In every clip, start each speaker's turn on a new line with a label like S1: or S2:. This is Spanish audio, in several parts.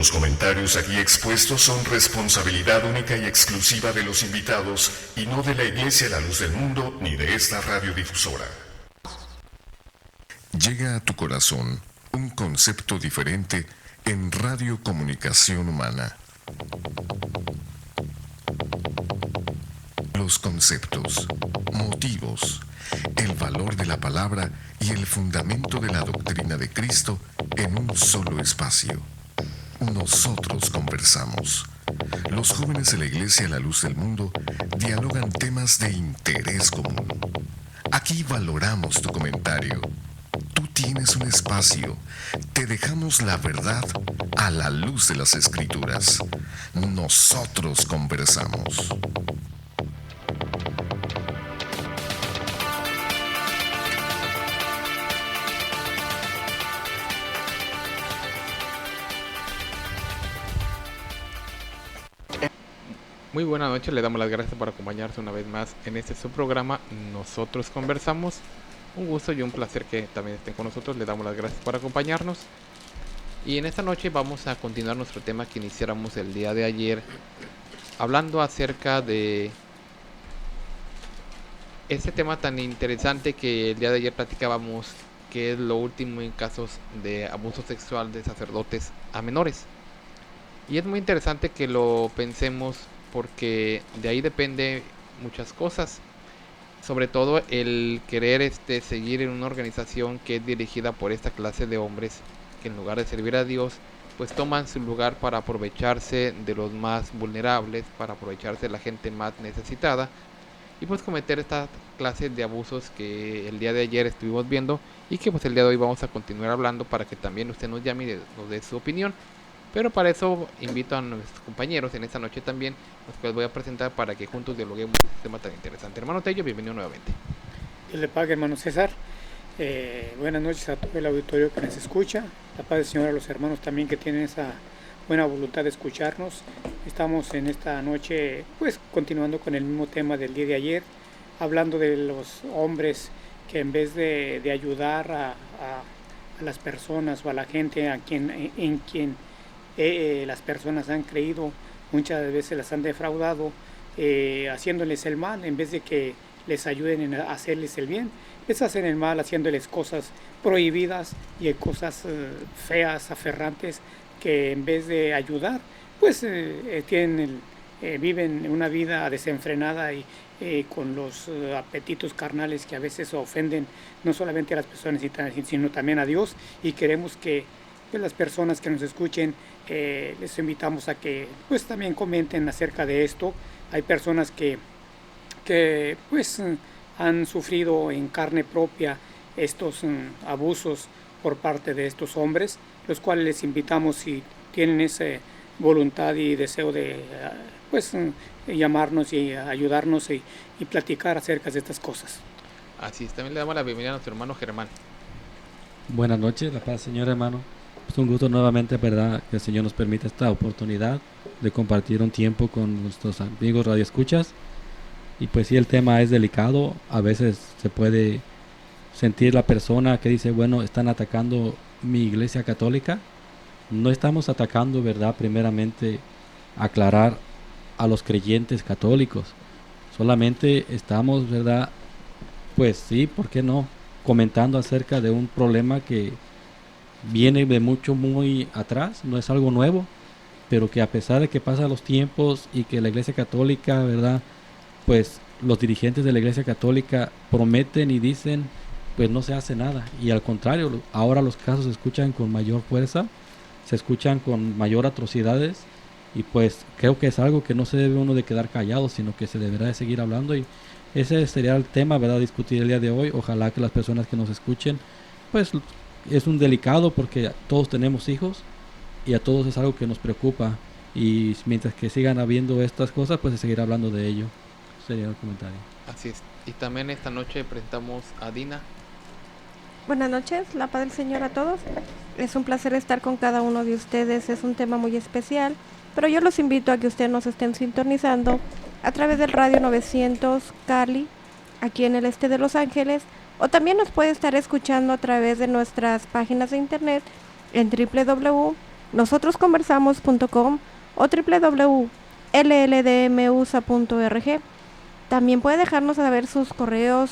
S1: Los comentarios aquí expuestos son responsabilidad única y exclusiva de los invitados y no de la Iglesia La Luz del Mundo ni de esta radiodifusora. Llega a tu corazón un concepto diferente en Radio Comunicación Humana. Los conceptos, motivos, el valor de la palabra y el fundamento de la doctrina de Cristo en un solo espacio. Nosotros conversamos. Los jóvenes de la Iglesia La Luz del Mundo dialogan temas de interés común. Aquí valoramos tu comentario. Tú tienes un espacio. Te dejamos la verdad a la luz de las Escrituras. Nosotros conversamos.
S2: Muy buenas noches, le damos las gracias por acompañarnos una vez más en este su programa Nosotros Conversamos. Un gusto y un placer que también estén con nosotros, le damos las gracias por acompañarnos. Y en esta noche vamos a continuar nuestro tema que iniciáramos el día de ayer, hablando acerca de este tema tan interesante que el día de ayer platicábamos, que es lo último en casos de abuso sexual de sacerdotes a menores. Y es muy interesante que lo pensemos porque de ahí depende muchas cosas, sobre todo el querer seguir en una organización que es dirigida por esta clase de hombres que en lugar de servir a Dios pues toman su lugar para aprovecharse de los más vulnerables, para aprovecharse de la gente más necesitada y pues cometer esta clase de abusos que el día de ayer estuvimos viendo y que pues el día de hoy vamos a continuar hablando para que también usted nos llame y nos dé su opinión. Pero para eso invito a nuestros compañeros en esta noche también, los cuales voy a presentar para que juntos dialoguemos este tema tan interesante. Hermano Tello, bienvenido nuevamente.
S3: Dios le pague, hermano César. Buenas noches a todo el auditorio que nos escucha. La paz del Señor a los hermanos también que tienen esa buena voluntad de escucharnos. Estamos en esta noche, pues, continuando con el mismo tema del día de ayer, hablando de los hombres que en vez de ayudar a las personas o a la gente en quien las personas han creído, muchas veces las han defraudado, haciéndoles el mal en vez de que les ayuden a hacerles el bien. Les hacen el mal haciéndoles cosas prohibidas y cosas feas, aferrantes, que en vez de ayudar, pues viven una vida desenfrenada y con los apetitos carnales que a veces ofenden no solamente a las personas sino también a Dios. Y queremos que las personas que nos escuchen, les invitamos a que pues también comenten acerca de esto. Hay personas que pues han sufrido en carne propia estos abusos por parte de estos hombres, los cuales les invitamos, si tienen esa voluntad y deseo de pues llamarnos y ayudarnos y platicar acerca de estas cosas.
S2: Así es, también le damos la bienvenida a nuestro hermano Germán.
S4: Buenas noches, la paz, señor hermano. Es un gusto nuevamente, ¿verdad?, que el Señor nos permita esta oportunidad de compartir un tiempo con nuestros amigos radioescuchas. Y pues sí, el tema es delicado. A veces se puede sentir la persona que dice, bueno, están atacando mi iglesia católica. No estamos atacando, ¿verdad?, primeramente aclarar a los creyentes católicos. Solamente estamos, ¿verdad?, pues sí, ¿por qué no?, comentando acerca de un problema que viene de muy atrás, no es algo nuevo, pero que a pesar de que pasan los tiempos y que la Iglesia Católica, ¿verdad?, pues los dirigentes de la Iglesia Católica prometen y dicen, pues no se hace nada. Y al contrario, ahora los casos se escuchan con mayor fuerza, se escuchan con mayor atrocidades, y pues creo que es algo que no se debe uno de quedar callado, sino que se deberá de seguir hablando. Y ese sería el tema, ¿verdad?, discutir el día de hoy. Ojalá que las personas que nos escuchen, pues es un delicado porque todos tenemos hijos y a todos es algo que nos preocupa, y mientras que sigan habiendo estas cosas, pues se seguirá hablando de ello. Sería el comentario.
S2: Así es, y también esta noche presentamos a Dina.
S5: Buenas noches, la paz del Señor a todos. Es un placer estar con cada uno de ustedes. Es un tema muy especial, pero yo los invito a que ustedes nos estén sintonizando a través del radio 900 Cali, aquí en el este de Los Ángeles, o también nos puede estar escuchando a través de nuestras páginas de internet en nosotrosconversamos.com o www.lldmusa.org. También puede dejarnos saber sus correos,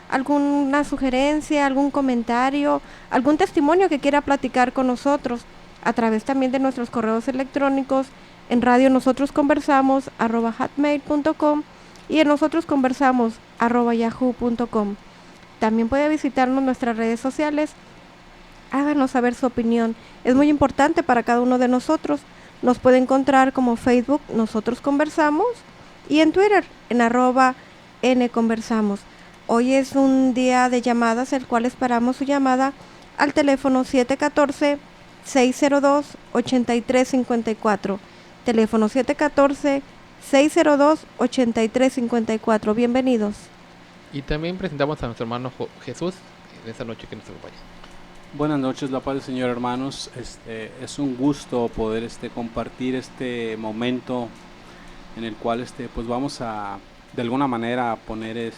S5: alguna sugerencia, algún comentario, algún testimonio que quiera platicar con nosotros a través también de nuestros correos electrónicos en radio nosotrosconversamos@hotmail.com y en nosotrosconversamos@yahoo.com. También puede visitarnos en nuestras redes sociales. Háganos saber su opinión. Es muy importante para cada uno de nosotros. Nos puede encontrar como Facebook Nosotros Conversamos y en Twitter en @nconversamos. Hoy es un día de llamadas, el cual esperamos su llamada al teléfono 714-602-8354. Teléfono 714-602-8354. Bienvenidos.
S2: Y también presentamos a nuestro hermano Jesús en esta noche que nos acompaña.
S6: Buenas noches, la paz del Señor, hermanos. Es un gusto poder compartir este momento en el cual pues vamos a de alguna manera poner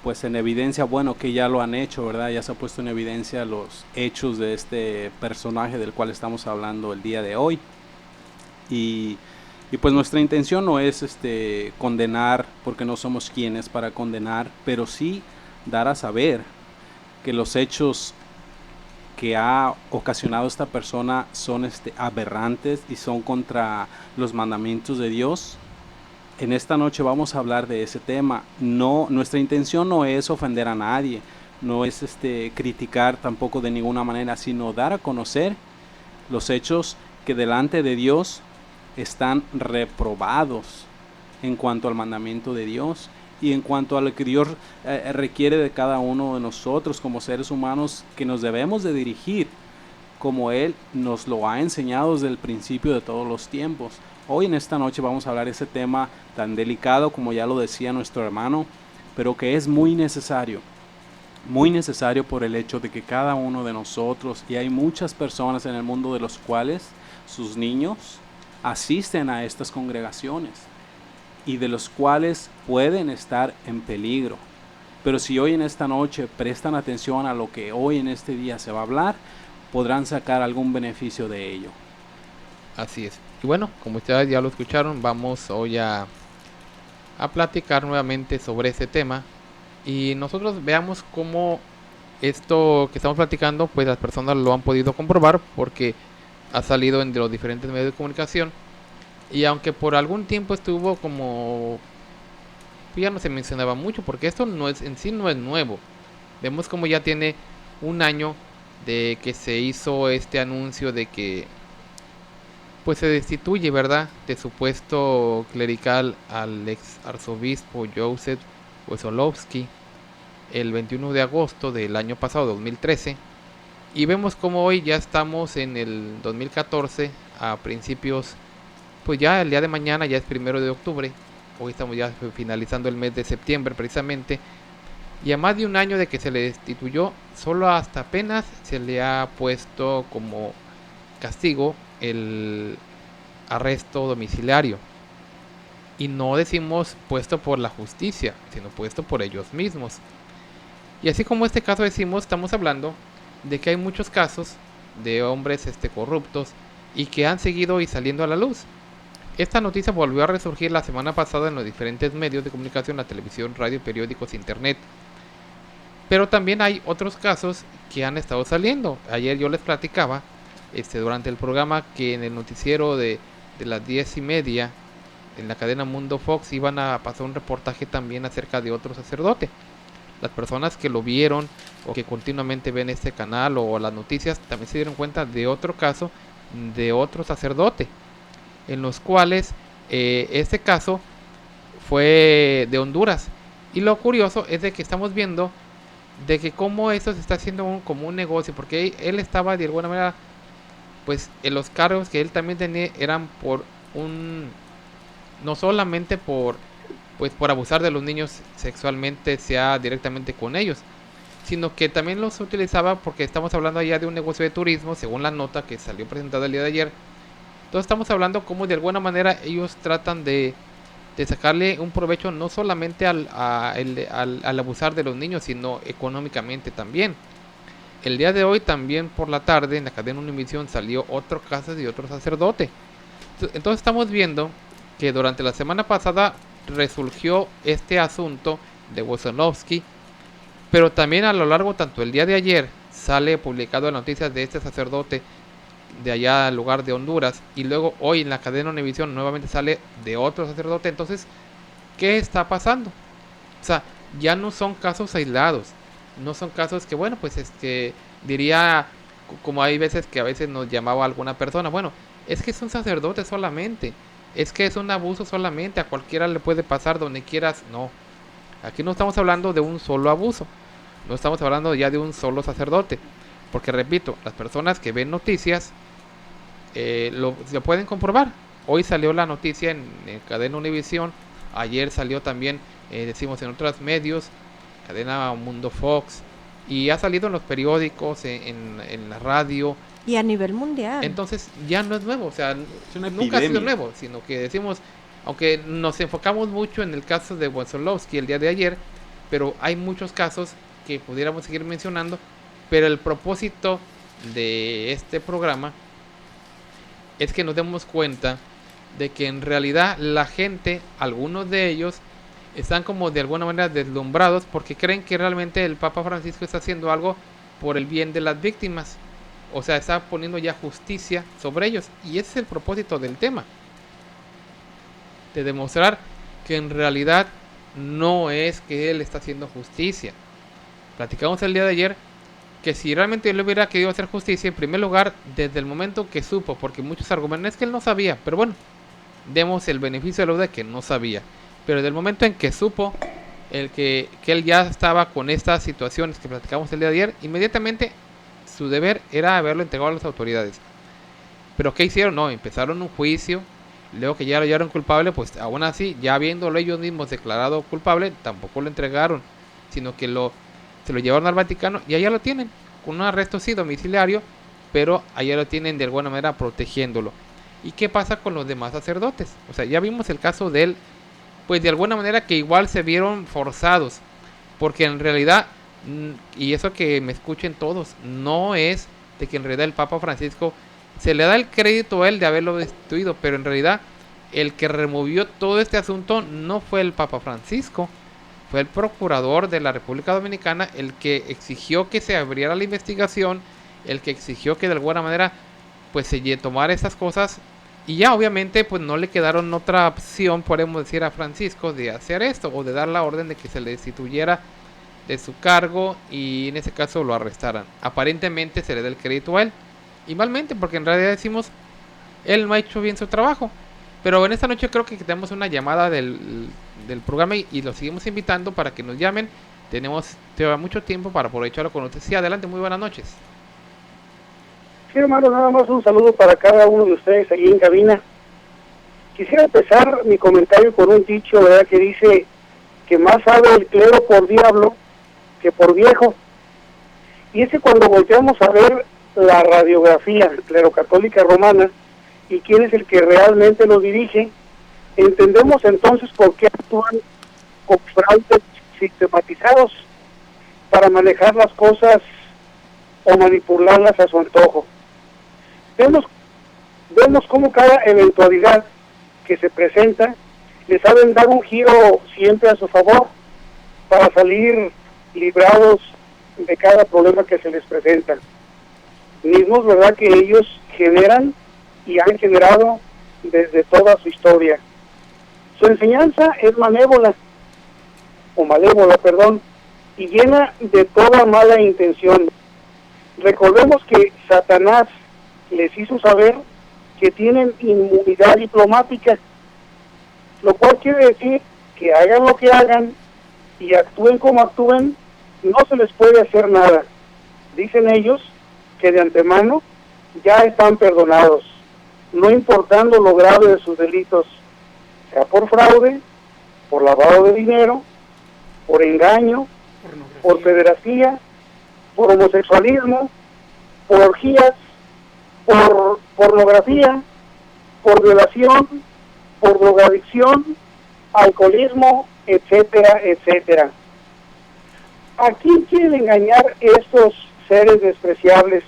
S6: pues en evidencia, bueno, que ya lo han hecho, ¿verdad? Ya se ha puesto en evidencia los hechos de este personaje del cual estamos hablando el día de hoy. Y pues nuestra intención no es condenar, porque no somos quienes para condenar, pero sí dar a saber que los hechos que ha ocasionado esta persona son aberrantes y son contra los mandamientos de Dios. En esta noche vamos a hablar de ese tema. No, nuestra intención no es ofender a nadie, no es criticar tampoco de ninguna manera, sino dar a conocer los hechos que delante de Dios están reprobados en cuanto al mandamiento de Dios y en cuanto a lo que Dios requiere de cada uno de nosotros como seres humanos, que nos debemos de dirigir como Él nos lo ha enseñado desde el principio de todos los tiempos. Hoy en esta noche vamos a hablar de ese tema tan delicado, como ya lo decía nuestro hermano, pero que es muy necesario por el hecho de que cada uno de nosotros, y hay muchas personas en el mundo de los cuales sus niños asisten a estas congregaciones y de los cuales pueden estar en peligro. Pero si hoy en esta noche prestan atención a lo que hoy en este día se va a hablar, podrán sacar algún beneficio de ello.
S2: Así es. Y bueno, como ustedes ya lo escucharon, vamos hoy a platicar nuevamente sobre este tema. Y nosotros veamos cómo esto que estamos platicando, pues las personas lo han podido comprobar porque ha salido en los diferentes medios de comunicación. Y aunque por algún tiempo estuvo como, ya no se mencionaba mucho, porque esto no es en sí no es nuevo. Vemos como ya tiene un año de que se hizo este anuncio de que pues se destituye, ¿verdad?, de su puesto clerical al ex arzobispo Joseph Wesolowski el 21 de agosto del año pasado, 2013. Y vemos como hoy ya estamos en el 2014, a principios, pues ya el día de mañana ya es 1 de octubre. Hoy estamos ya finalizando el mes de septiembre precisamente. Y a más de un año de que se le destituyó, solo hasta apenas se le ha puesto como castigo el arresto domiciliario. Y no decimos puesto por la justicia, sino puesto por ellos mismos. Y así como este caso decimos, estamos hablando de que hay muchos casos de hombres corruptos y que han seguido y saliendo a la luz. Esta noticia volvió a resurgir la semana pasada en los diferentes medios de comunicación, la televisión, radio, periódicos, internet. Pero también hay otros casos que han estado saliendo. Ayer yo les platicaba durante el programa que en el noticiero de las 10:30 en la cadena Mundo Fox iban a pasar un reportaje también acerca de otro sacerdote. Las personas que lo vieron o que continuamente ven este canal o las noticias también se dieron cuenta de otro caso de otro sacerdote, en los cuales este caso fue de Honduras. Y lo curioso es de que estamos viendo de que cómo esto se está haciendo como un negocio, porque él estaba de alguna manera, pues en los cargos que él también tenía eran por no solamente por abusar de los niños sexualmente, sea directamente con ellos, sino que también los utilizaba porque estamos hablando allá de un negocio de turismo, según la nota que salió presentada el día de ayer. Entonces estamos hablando como de alguna manera ellos tratan de sacarle un provecho no solamente al abusar de los niños, sino económicamente también. el día de hoy también por la tarde en la cadena Univisión salió otro caso de otro sacerdote. Entonces estamos viendo que durante la semana pasada resurgió este asunto de Wosolowski, pero también a lo largo, tanto el día de ayer sale publicado la noticia de este sacerdote de allá al lugar de Honduras, y luego hoy en la cadena Univisión nuevamente sale de otro sacerdote. Entonces, ¿qué está pasando? O sea, ya no son casos aislados, no son casos que, bueno, pues diría, como hay veces que a veces nos llamaba alguna persona, bueno, es que es un sacerdote solamente, es que es un abuso solamente, a cualquiera le puede pasar donde quieras. No, aquí no estamos hablando de un solo abuso, no estamos hablando ya de un solo sacerdote, porque repito, las personas que ven noticias lo pueden comprobar. Hoy salió la noticia en cadena Univisión, ayer salió también, decimos, en otros medios, cadena Mundo Fox, y ha salido en los periódicos, en la radio.
S5: Y a nivel mundial.
S2: Entonces ya no es nuevo, o sea,
S6: una
S2: nunca ha sido
S6: epidemia.
S2: nuevo, sino que decimos, aunque nos enfocamos mucho en el caso de Wosolowski el día de ayer, pero hay muchos casos que pudiéramos seguir mencionando, pero el propósito de este programa es que nos demos cuenta de que en realidad la gente, algunos de ellos, están como de alguna manera deslumbrados porque creen que realmente el Papa Francisco está haciendo algo por el bien de las víctimas. O sea, está poniendo ya justicia sobre ellos. Y ese es el propósito del tema. De demostrar que en realidad no es que él está haciendo justicia. Platicamos el día de ayer que si realmente él hubiera querido hacer justicia, en primer lugar, desde el momento que supo, porque muchos argumentan es que él no sabía, pero bueno, demos el beneficio de la duda de que no sabía. Pero desde el momento en que supo que él ya estaba con estas situaciones que platicamos el día de ayer, inmediatamente su deber era haberlo entregado a las autoridades. Pero ¿qué hicieron? No, empezaron un juicio, luego que ya lo hallaron culpable, pues aún así, ya habiéndolo ellos mismos declarado culpable, tampoco lo entregaron, sino que se lo llevaron al Vaticano y allá lo tienen, con un arresto sí domiciliario, pero allá lo tienen de alguna manera protegiéndolo. ¿Y qué pasa con los demás sacerdotes? O sea, ya vimos el caso de él, pues de alguna manera que igual se vieron forzados, porque en realidad, y eso que me escuchen todos, no es de que en realidad el Papa Francisco se le da el crédito a él de haberlo destituido, pero en realidad el que removió todo este asunto no fue el Papa Francisco, fue el procurador de la República Dominicana el que exigió que se abriera la investigación, el que exigió que de alguna manera pues se tomara estas cosas. Y ya obviamente pues no le quedaron otra opción, podemos decir, a Francisco de hacer esto o de dar la orden de que se le destituyera de su cargo y en ese caso lo arrestaran. Aparentemente se le da el crédito a él, y malmente, porque en realidad decimos, él no ha hecho bien su trabajo. Pero en esta noche creo que tenemos una llamada del programa y los seguimos invitando para que nos llamen. Tenemos mucho tiempo para aprovecharlo con ustedes. Sí, adelante, muy buenas noches.
S7: Sí, hermano, nada más un saludo para cada uno de ustedes allí en cabina. Quisiera empezar mi comentario con un dicho, ¿verdad?, que dice que más sabe el clero por diablo que por viejo. Y es que cuando volteamos a ver la radiografía clero-católica romana y quién es el que realmente lo dirige, entendemos entonces por qué actúan con fraudes sistematizados para manejar las cosas o manipularlas a su antojo. Vemos cómo cada eventualidad que se presenta le saben dar un giro siempre a su favor para salir librados de cada problema que se les presenta. Mismos, ¿verdad?, que ellos generan y han generado desde toda su historia. Su enseñanza es malévola, y llena de toda mala intención. Recordemos que Satanás les hizo saber que tienen inmunidad diplomática, lo cual quiere decir que hagan lo que hagan y actúen como actúen, no se les puede hacer nada. Dicen ellos que de antemano ya están perdonados, no importando lo grave de sus delitos, sea por fraude, por lavado de dinero, por engaño, por pederastía, por homosexualismo, por orgías, por pornografía, por violación, por drogadicción, alcoholismo, etcétera, etcétera. ¿A quién quieren engañar estos seres despreciables.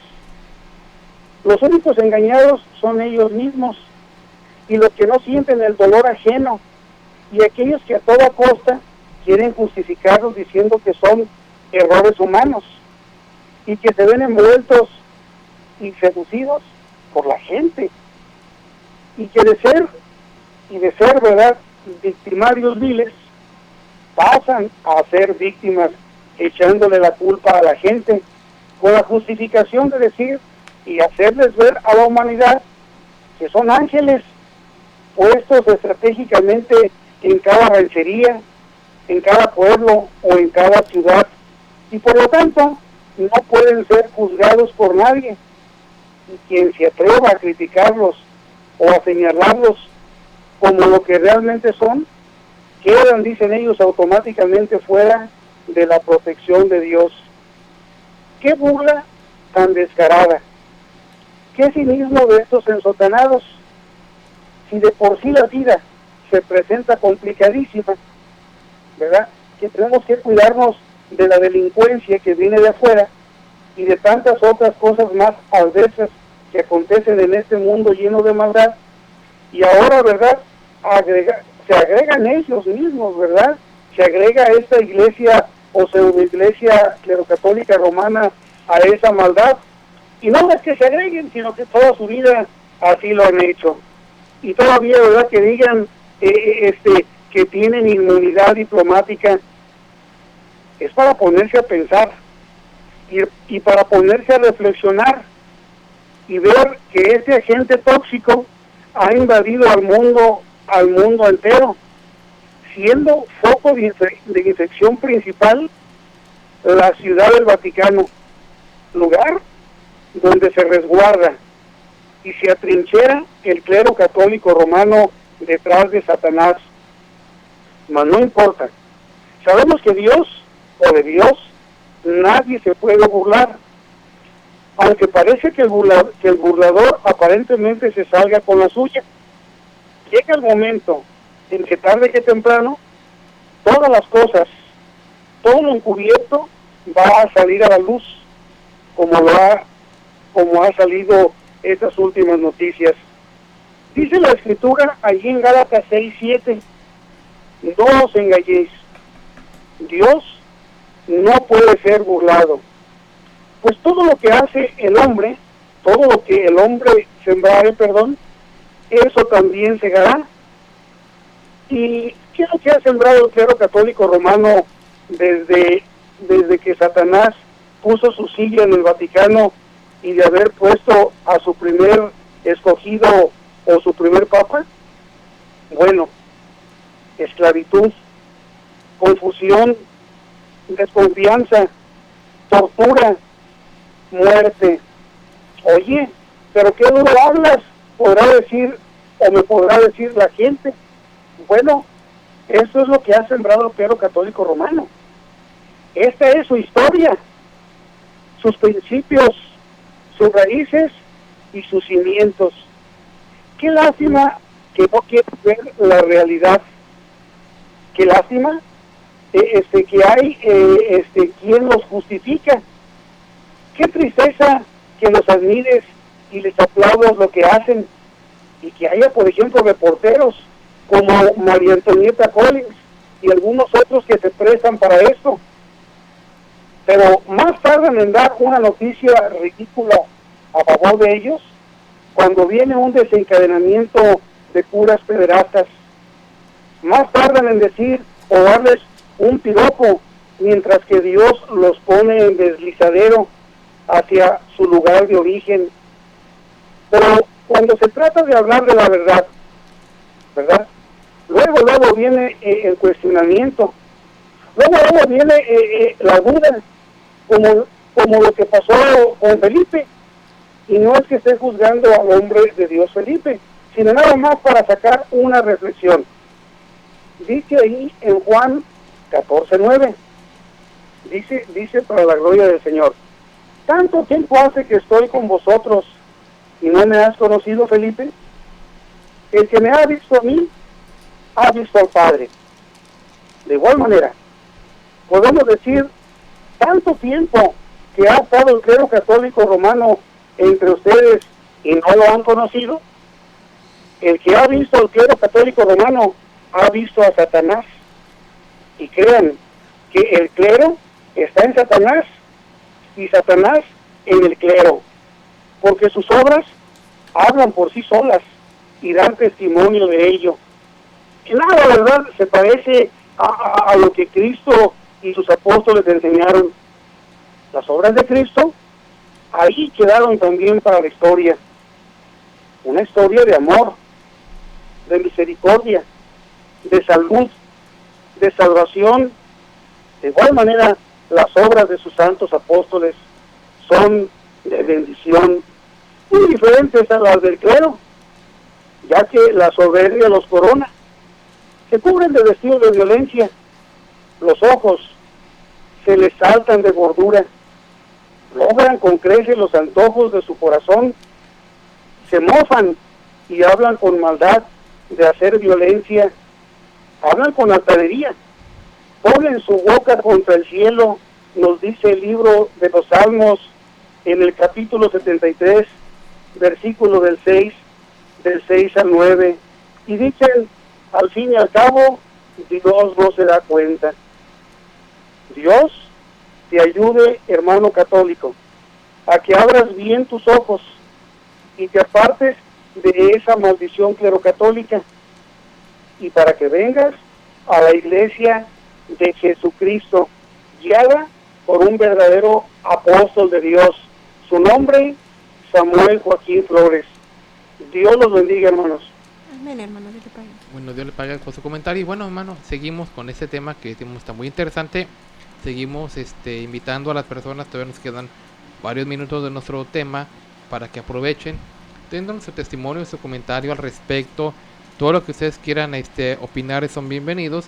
S7: Los únicos engañados son ellos mismos y los que no sienten el dolor ajeno, y aquellos que a toda costa quieren justificarlos diciendo que son errores humanos y que se ven envueltos y seducidos por la gente, y que de ser, ¿verdad?, victimarios viles, pasan a ser víctimas echándole la culpa a la gente con la justificación de decir y hacerles ver a la humanidad que son ángeles puestos estratégicamente en cada ranchería, en cada pueblo o en cada ciudad, y por lo tanto no pueden ser juzgados por nadie, y quien se atreva a criticarlos o a señalarlos como lo que realmente son, quedan, dicen ellos, automáticamente fuera de la protección de Dios. ¡Qué burla tan descarada! ¡Qué cinismo de estos ensotanados! Si de por sí la vida se presenta complicadísima, ¿verdad?, que tenemos que cuidarnos de la delincuencia que viene de afuera y de tantas otras cosas más adversas que acontecen en este mundo lleno de maldad, y ahora, ¿verdad?, se agregan ellos mismos, ¿verdad?, se agrega esta iglesia o pseudoiglesia clerocatólica romana a esa maldad, y no es que se agreguen, sino que toda su vida así lo han hecho, y todavía, ¿verdad?, que digan que tienen inmunidad diplomática. Es para ponerse a pensar y para ponerse a reflexionar y ver que este agente tóxico ha invadido al mundo entero, siendo foco de infección principal la ciudad del Vaticano, lugar donde se resguarda y se atrinchera el clero católico romano detrás de Satanás. Mas no importa, sabemos que Dios, o de Dios, nadie se puede burlar, aunque parece que el burlador aparentemente se salga con la suya. Llega el momento en que tarde que temprano, todas las cosas, todo lo encubierto va a salir a la luz, como ha salido estas últimas noticias. Dice la Escritura allí en Gálatas 6:7, no os engañéis, Dios no puede ser burlado, pues todo lo que hace el hombre, todo lo que el hombre sembrare, eso también segará. ¿Y qué es lo que ha sembrado el clero católico romano desde que Satanás puso su silla en el Vaticano y de haber puesto a su primer escogido o su primer papa? Bueno, esclavitud, confusión, desconfianza, tortura, muerte. Oye, pero qué duro hablas, me podrá decir la gente. Bueno, eso es lo que ha sembrado el clero católico romano. Esta es su historia, sus principios, sus raíces y sus cimientos. Qué lástima que no quieren ver la realidad. Qué lástima que hay quien los justifica. Qué tristeza que los admires y les aplaudas lo que hacen, y que haya, por ejemplo, reporteros como María Antonieta Collins y algunos otros que se prestan para esto, pero más tardan en dar una noticia ridícula a favor de ellos cuando viene un desencadenamiento de curas pederastas. Más tardan en decir o darles un piropo, mientras que Dios los pone en deslizadero hacia su lugar de origen. Pero cuando se trata de hablar de la verdad, luego viene el cuestionamiento, luego viene la duda, como lo que pasó con Felipe. Y no es que esté juzgando al hombre de Dios Felipe, sino nada más para sacar una reflexión. Dice ahí en Juan 14:9, dice para la gloria del Señor: ¿tanto tiempo hace que estoy con vosotros y no me has conocido, Felipe? El que me ha visto a mí, ha visto al Padre. De igual manera, podemos decir, tanto tiempo que ha estado el clero católico romano entre ustedes y no lo han conocido? El que ha visto al clero católico romano ha visto a Satanás. Y crean que el clero está en Satanás y Satanás en el clero, porque sus obras hablan por sí solas y dan testimonio de ello. Y nada, la verdad, se parece a lo que Cristo y sus apóstoles enseñaron. Las obras de Cristo ahí quedaron también para la historia. Una historia de amor, de misericordia, de salud, de salvación. De igual manera, las obras de sus santos apóstoles son de bendición, muy diferentes a las del clero, ya que la soberbia los corona. Se cubren de vestidos de violencia, los ojos se les saltan de gordura, logran con creces los antojos de su corazón, se mofan y hablan con maldad de hacer violencia, hablan con altanería, ponen su boca contra el cielo, nos dice el libro de los Salmos en el capítulo 73, versículo del 6 al 9, y dicen, al fin y al cabo, Dios no se da cuenta. Dios te ayude, hermano católico, a que abras bien tus ojos y te apartes de esa maldición clerocatólica, y para que vengas a la iglesia de Jesucristo, guiada por un verdadero apóstol de Dios. Su nombre, Samuel Joaquín Flores. Dios los bendiga, hermanos.
S5: Amén, hermano, Dios le pague.
S2: Bueno, Dios le pague por su comentario. Y bueno, hermano, seguimos con este tema que decimos está muy interesante. Seguimos invitando a las personas, todavía nos quedan varios minutos de nuestro tema para que aprovechen, tengan su testimonio, su comentario al respecto. Todo lo que ustedes quieran opinar son bienvenidos,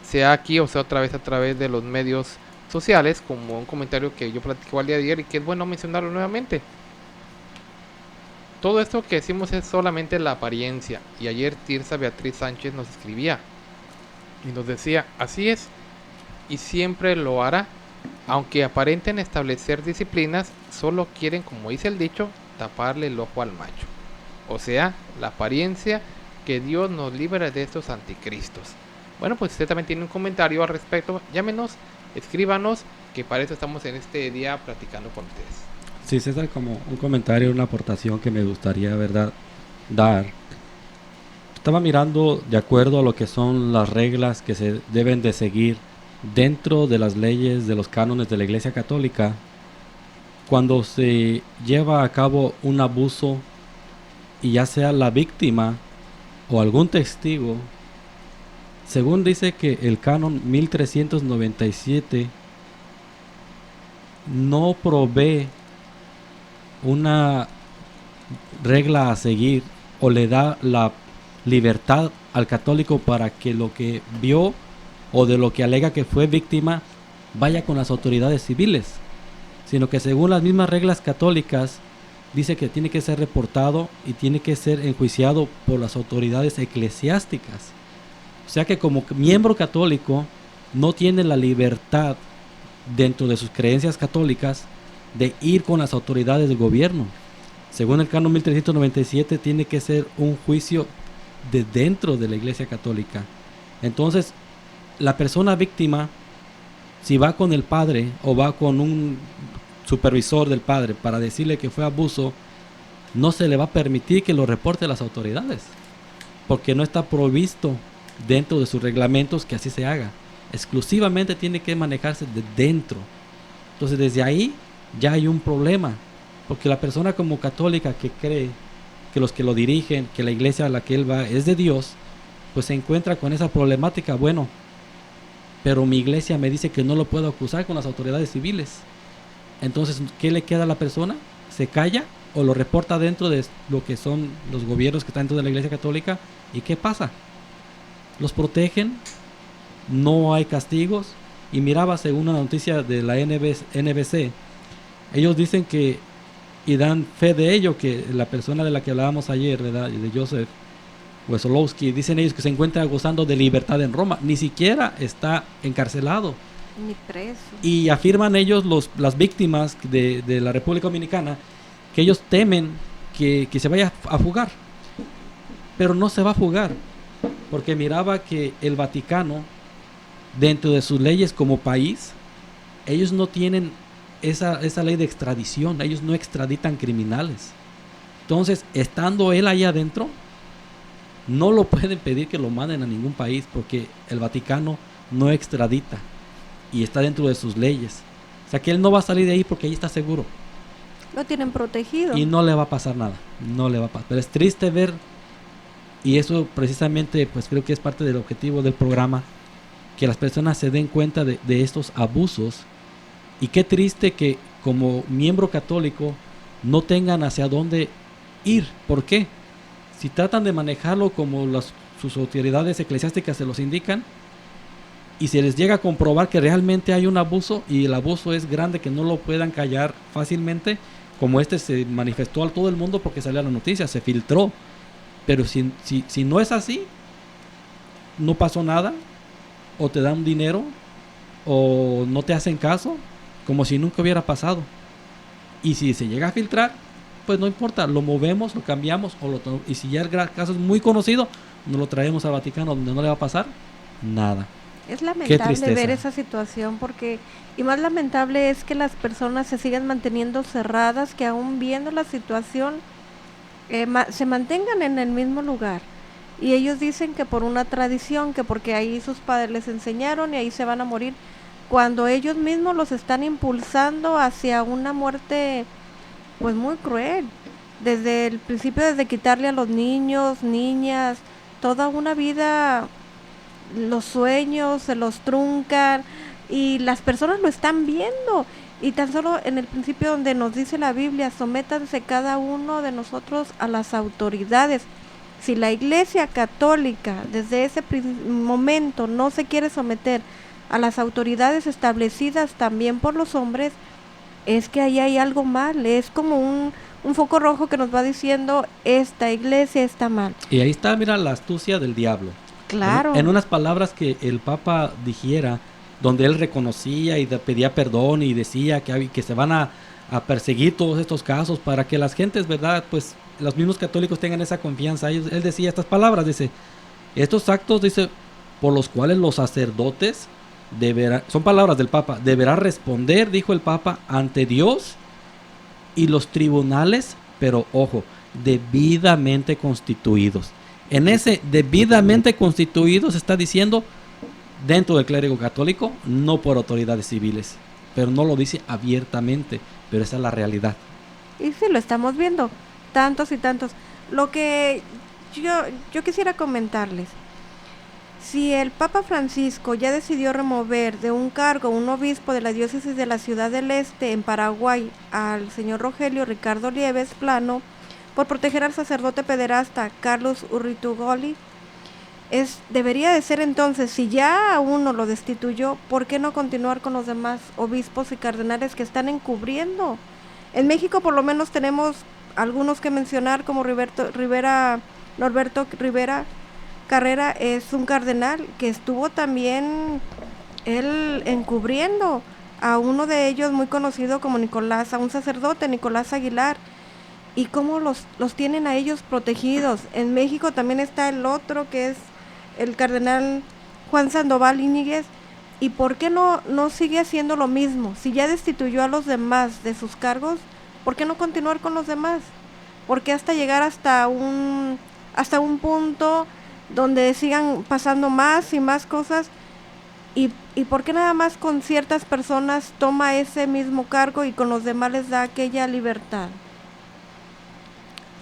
S2: sea aquí o sea otra vez a través de los medios sociales, como un comentario que yo platicé al día de ayer y que es bueno mencionarlo nuevamente. Todo esto que decimos es solamente la apariencia, y ayer Tirsa Beatriz Sánchez nos escribía y nos decía, así es, y siempre lo hará, aunque aparenten establecer disciplinas, solo quieren, como dice el dicho, taparle el ojo al macho. O sea, la apariencia, que Dios nos libre de estos anticristos. Bueno, pues usted también tiene un comentario al respecto, llámenos, escríbanos, que para eso estamos en este día platicando con ustedes.
S4: Sí, César, como un comentario, una aportación que me gustaría, ¿verdad?, dar. Estaba mirando de acuerdo a lo que son las reglas que se deben de seguir dentro de las leyes de los cánones de la Iglesia Católica. Cuando se lleva a cabo un abuso y ya sea la víctima o algún testigo, según dice que el canon 1397 no provee una regla a seguir o le da la libertad al católico para que lo que vio o de lo que alega que fue víctima vaya con las autoridades civiles, sino que según las mismas reglas católicas dice que tiene que ser reportado y tiene que ser enjuiciado por las autoridades eclesiásticas. O sea que como miembro católico no tiene la libertad dentro de sus creencias católicas de ir con las autoridades del gobierno. Según el canon 1397 tiene que ser un juicio de dentro de la Iglesia Católica. Entonces la persona víctima, si va con el padre o va con un supervisor del padre para decirle que fue abuso, no se le va a permitir que lo reporte a las autoridades, porque no está provisto dentro de sus reglamentos que así se haga. Exclusivamente tiene que manejarse de dentro. Entonces desde ahí ya hay un problema, porque la persona como católica que cree que los que lo dirigen, que la iglesia a la que él va es de Dios, pues se encuentra con esa problemática. Bueno, pero mi iglesia me dice que no lo puedo acusar con las autoridades civiles. Entonces, ¿qué le queda a la persona? ¿Se calla o lo reporta dentro de lo que son los gobiernos que están dentro de la Iglesia Católica? ¿Y qué pasa? Los protegen, no hay castigos. Y miraba, según una noticia de la NBC, ellos dicen que, y dan fe de ello, que la persona de la que hablábamos ayer, ¿verdad?, de Joseph Wesolowski, dicen ellos que se encuentra gozando de libertad en Roma, ni siquiera está encarcelado,
S5: Ni preso.
S4: Y afirman ellos, las víctimas de la República Dominicana, que ellos temen que se vaya a fugar. Pero no se va a fugar, porque miraba que el Vaticano, dentro de sus leyes como país, ellos no tienen esa ley de extradición, ellos no extraditan criminales. Entonces, estando él allá adentro, no lo pueden pedir que lo manden a ningún país, porque el Vaticano no extradita y está dentro de sus leyes. O sea que él no va a salir de ahí porque ahí está seguro.
S5: Lo tienen protegido.
S4: Y no le va a pasar nada, no le va a pasar. Pero es triste ver, y eso precisamente pues creo que es parte del objetivo del programa, que las personas se den cuenta de estos abusos. Y qué triste que como miembro católico no tengan hacia dónde ir. ¿Por qué? Si tratan de manejarlo como sus autoridades eclesiásticas se los indican, y se les llega a comprobar que realmente hay un abuso, y el abuso es grande, que no lo puedan callar fácilmente, como se manifestó a todo el mundo porque salió a la noticia, se filtró. Pero si no es así, no pasó nada, o te dan dinero, o no te hacen caso, como si nunca hubiera pasado. Y si se llega a filtrar, pues no importa, lo movemos, lo cambiamos, y si ya el caso es muy conocido, nos lo traemos al Vaticano, donde no le va a pasar nada.
S5: Es lamentable ver esa situación, porque y más lamentable es que las personas se sigan manteniendo cerradas, que aún viendo la situación se mantengan en el mismo lugar. Y ellos dicen que por una tradición, que porque ahí sus padres les enseñaron y ahí se van a morir, cuando ellos mismos los están impulsando hacia una muerte pues muy cruel. Desde el principio, desde quitarle a los niños, niñas, toda una vida, los sueños se los truncan y las personas lo están viendo. Y tan solo en el principio, donde nos dice la Biblia, sométanse cada uno de nosotros a las autoridades. Si la Iglesia Católica desde ese momento no se quiere someter a las autoridades establecidas también por los hombres, es que ahí hay algo mal. Es como un foco rojo que nos va diciendo, esta iglesia está mal.
S4: Y ahí está, mira, la astucia del diablo.
S5: Claro.
S4: En unas palabras que el Papa dijera, donde él reconocía y pedía perdón y decía que se van a perseguir todos estos casos para que las gentes, ¿verdad? Pues los mismos católicos tengan esa confianza. Él decía estas palabras, dice, estos actos, dice, por los cuales los sacerdotes son palabras del Papa, deberá responder, dijo el Papa, ante Dios y los tribunales, pero ojo, debidamente constituidos. En ese debidamente constituidos está diciendo dentro del clérigo católico, no por autoridades civiles, pero no lo dice abiertamente, pero esa es la realidad.
S5: Y sí, lo estamos viendo, tantos y tantos. Lo que yo quisiera comentarles, si el Papa Francisco ya decidió remover de un cargo un obispo de la diócesis de la Ciudad del Este en Paraguay al señor Rogelio Ricardo Lieves Plano por proteger al sacerdote pederasta Carlos Urritugoli, debería de ser entonces, si ya a uno lo destituyó, ¿por qué no continuar con los demás obispos y cardenales que están encubriendo? En México por lo menos tenemos algunos que mencionar, como Norberto Rivera Carrera, es un cardenal que estuvo también él encubriendo a uno de ellos muy conocido como Nicolás, a un sacerdote, Nicolás Aguilar, y cómo los tienen a ellos protegidos. En México también está el otro, que es el cardenal Juan Sandoval Íñiguez. ¿Y por qué no sigue haciendo lo mismo? Si ya destituyó a los demás de sus cargos, ¿por qué no continuar con los demás? ¿Por qué hasta llegar hasta un punto donde sigan pasando más y más cosas? ¿Y por qué nada más con ciertas personas toma ese mismo cargo y con los demás les da aquella libertad?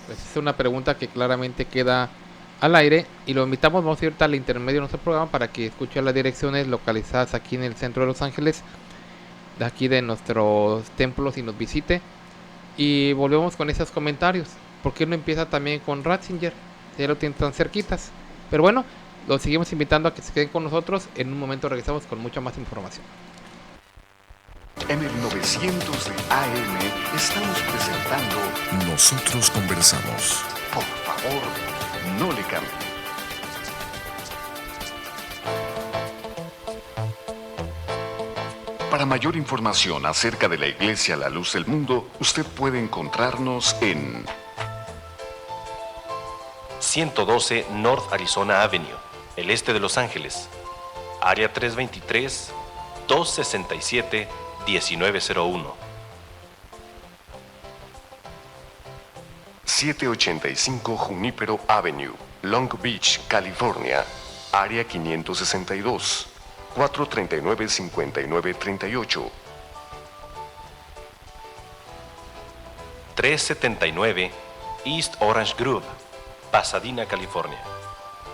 S2: Pues es una pregunta que claramente queda al aire, y lo invitamos, vamos a ir ahorita al intermedio de nuestro programa para que escuche las direcciones localizadas aquí en el centro de Los Ángeles, de aquí de nuestros templos, y nos visite. Y volvemos con esos comentarios. ¿Por qué no empieza también con Ratzinger? Ya lo tienen tan cerquitas. Pero bueno, los seguimos invitando a que se queden con nosotros. En un momento regresamos con mucha más información.
S1: En el 900 de AM estamos presentando Nosotros Conversamos. Por favor, no le cambie. Para mayor información acerca de la Iglesia La Luz del Mundo, usted puede encontrarnos en
S8: 112 North Arizona Avenue, el este de Los Ángeles, área 323-267-1901.
S1: 785 Junípero Avenue, Long Beach, California, área 562, 439-5938.
S8: 379 East Orange Grove, Pasadena, California,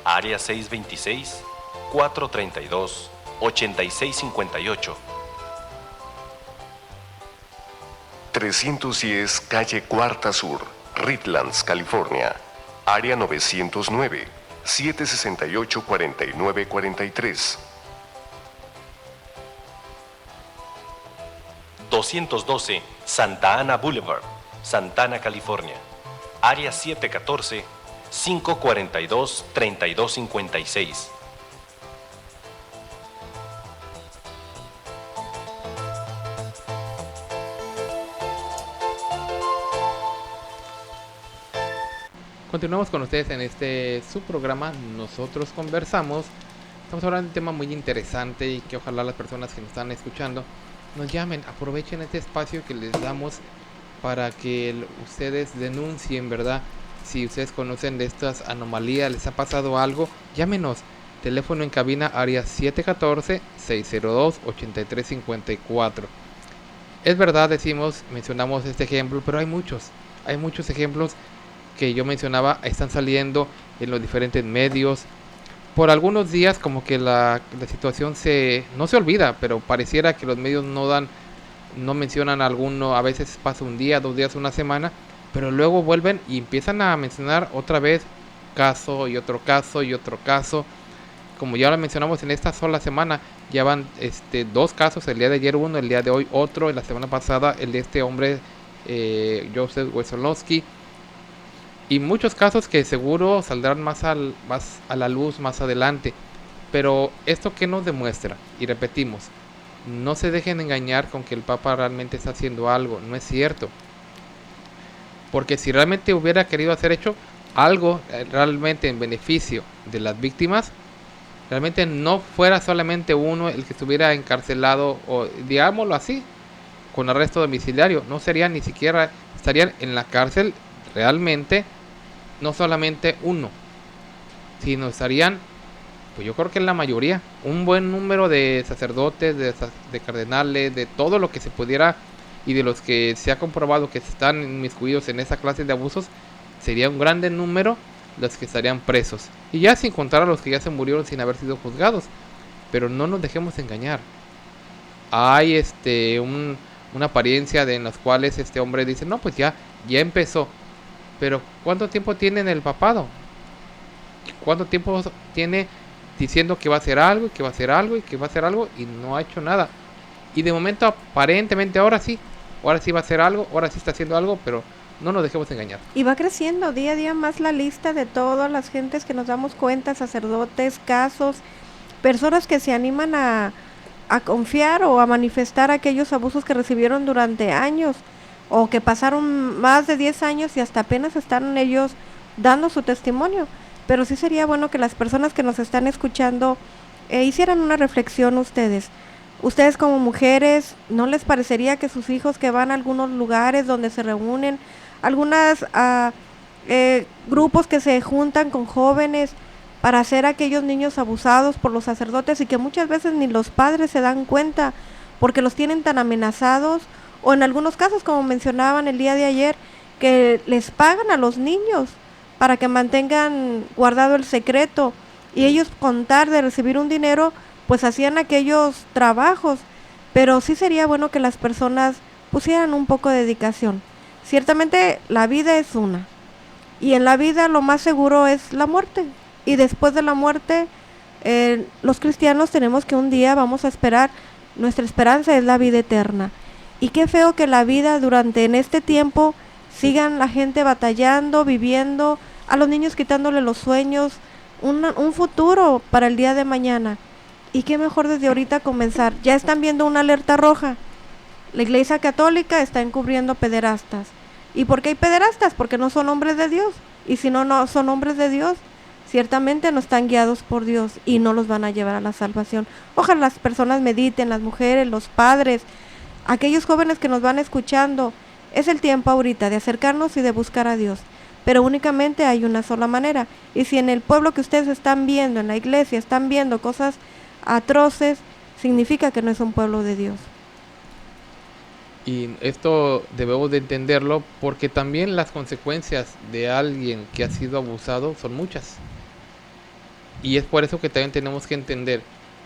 S8: área 626-432-8658.
S1: 310 Calle Cuarta Sur, Redlands, California, área 909, 768-4943.
S8: 212 Santa Ana Boulevard, Santana, California, área 714-542-3256.
S2: Continuamos con ustedes en este subprograma Nosotros Conversamos. Estamos hablando de un tema muy interesante y que ojalá las personas que nos están escuchando nos llamen, aprovechen este espacio que les damos para que ustedes denuncien, ¿verdad? Si ustedes conocen de estas anomalías, les ha pasado algo, llámenos. Teléfono en cabina área 714-602-8354. Es verdad, mencionamos este ejemplo, pero hay muchos ejemplos que yo mencionaba, están saliendo en los diferentes medios. Por algunos días como que la situación no se olvida, pero pareciera que los medios no mencionan alguno, a veces pasa un día, 2 días, una semana, pero luego vuelven y empiezan a mencionar otra vez caso y otro caso y otro caso. Como ya lo mencionamos en esta sola semana, ya van 2 casos, el día de ayer uno, el día de hoy otro, la semana pasada el de este hombre Joseph Wesolowski. Y muchos casos que seguro saldrán más a la luz más adelante. Pero esto que nos demuestra, y repetimos, no se dejen engañar con que el Papa realmente está haciendo algo, no es cierto. Porque si realmente hubiera querido hecho algo realmente en beneficio de las víctimas, realmente no fuera solamente uno el que estuviera encarcelado, o digámoslo así, con arresto domiciliario, no serían ni siquiera, estarían en la cárcel realmente. No solamente uno, sino estarían, pues yo creo que en la mayoría, un buen número de sacerdotes, de cardenales, de todo lo que se pudiera, y de los que se ha comprobado que están inmiscuidos en esa clase de abusos, sería un grande número los que estarían presos. Y ya sin contar a los que ya se murieron sin haber sido juzgados. Pero no nos dejemos engañar. Hay una apariencia en las cuales este hombre dice, no, pues ya empezó. Pero ¿cuánto tiempo tiene en el papado? ¿Cuánto tiempo tiene diciendo que va a hacer algo y que va a hacer algo y que va a hacer algo y no ha hecho nada? Y de momento aparentemente ahora sí va a hacer algo, ahora sí está haciendo algo, pero no nos dejemos engañar.
S5: Y va creciendo día a día más la lista de todas las gentes que nos damos cuenta, sacerdotes, casos, personas que se animan a confiar o a manifestar aquellos abusos que recibieron durante años, o que pasaron más de 10 años y hasta apenas están ellos dando su testimonio. Pero sí sería bueno que las personas que nos están escuchando hicieran una reflexión ustedes. Ustedes como mujeres, ¿no les parecería que sus hijos que van a algunos lugares donde se reúnen, algunas grupos que se juntan con jóvenes para hacer aquellos niños abusados por los sacerdotes y que muchas veces ni los padres se dan cuenta porque los tienen tan amenazados? O en algunos casos, como mencionaban el día de ayer, que les pagan a los niños para que mantengan guardado el secreto y ellos con tal de recibir un dinero, pues hacían aquellos trabajos. Pero sí sería bueno que las personas pusieran un poco de dedicación. Ciertamente la vida es una y en la vida lo más seguro es la muerte, y después de la muerte los cristianos tenemos que un día vamos a esperar, nuestra esperanza es la vida eterna. Y qué feo que la vida en este tiempo sigan la gente batallando, viviendo, a los niños quitándole los sueños, un futuro para el día de mañana. Y qué mejor desde ahorita comenzar. Ya están viendo una alerta roja. La Iglesia Católica está encubriendo pederastas. ¿Y por qué hay pederastas? Porque no son hombres de Dios. Y si no son hombres de Dios, ciertamente no están guiados por Dios y no los van a llevar a la salvación. Ojalá las personas mediten, las mujeres, los padres, aquellos jóvenes que nos van escuchando. Es el tiempo ahorita de acercarnos y de buscar a Dios. Pero únicamente hay una sola manera. Y si en el pueblo que ustedes están viendo, en la iglesia, están viendo cosas atroces, significa que no es un pueblo de Dios.
S2: Y esto debemos de entenderlo porque también las consecuencias de alguien que ha sido abusado son muchas. Y es por eso que también tenemos que entender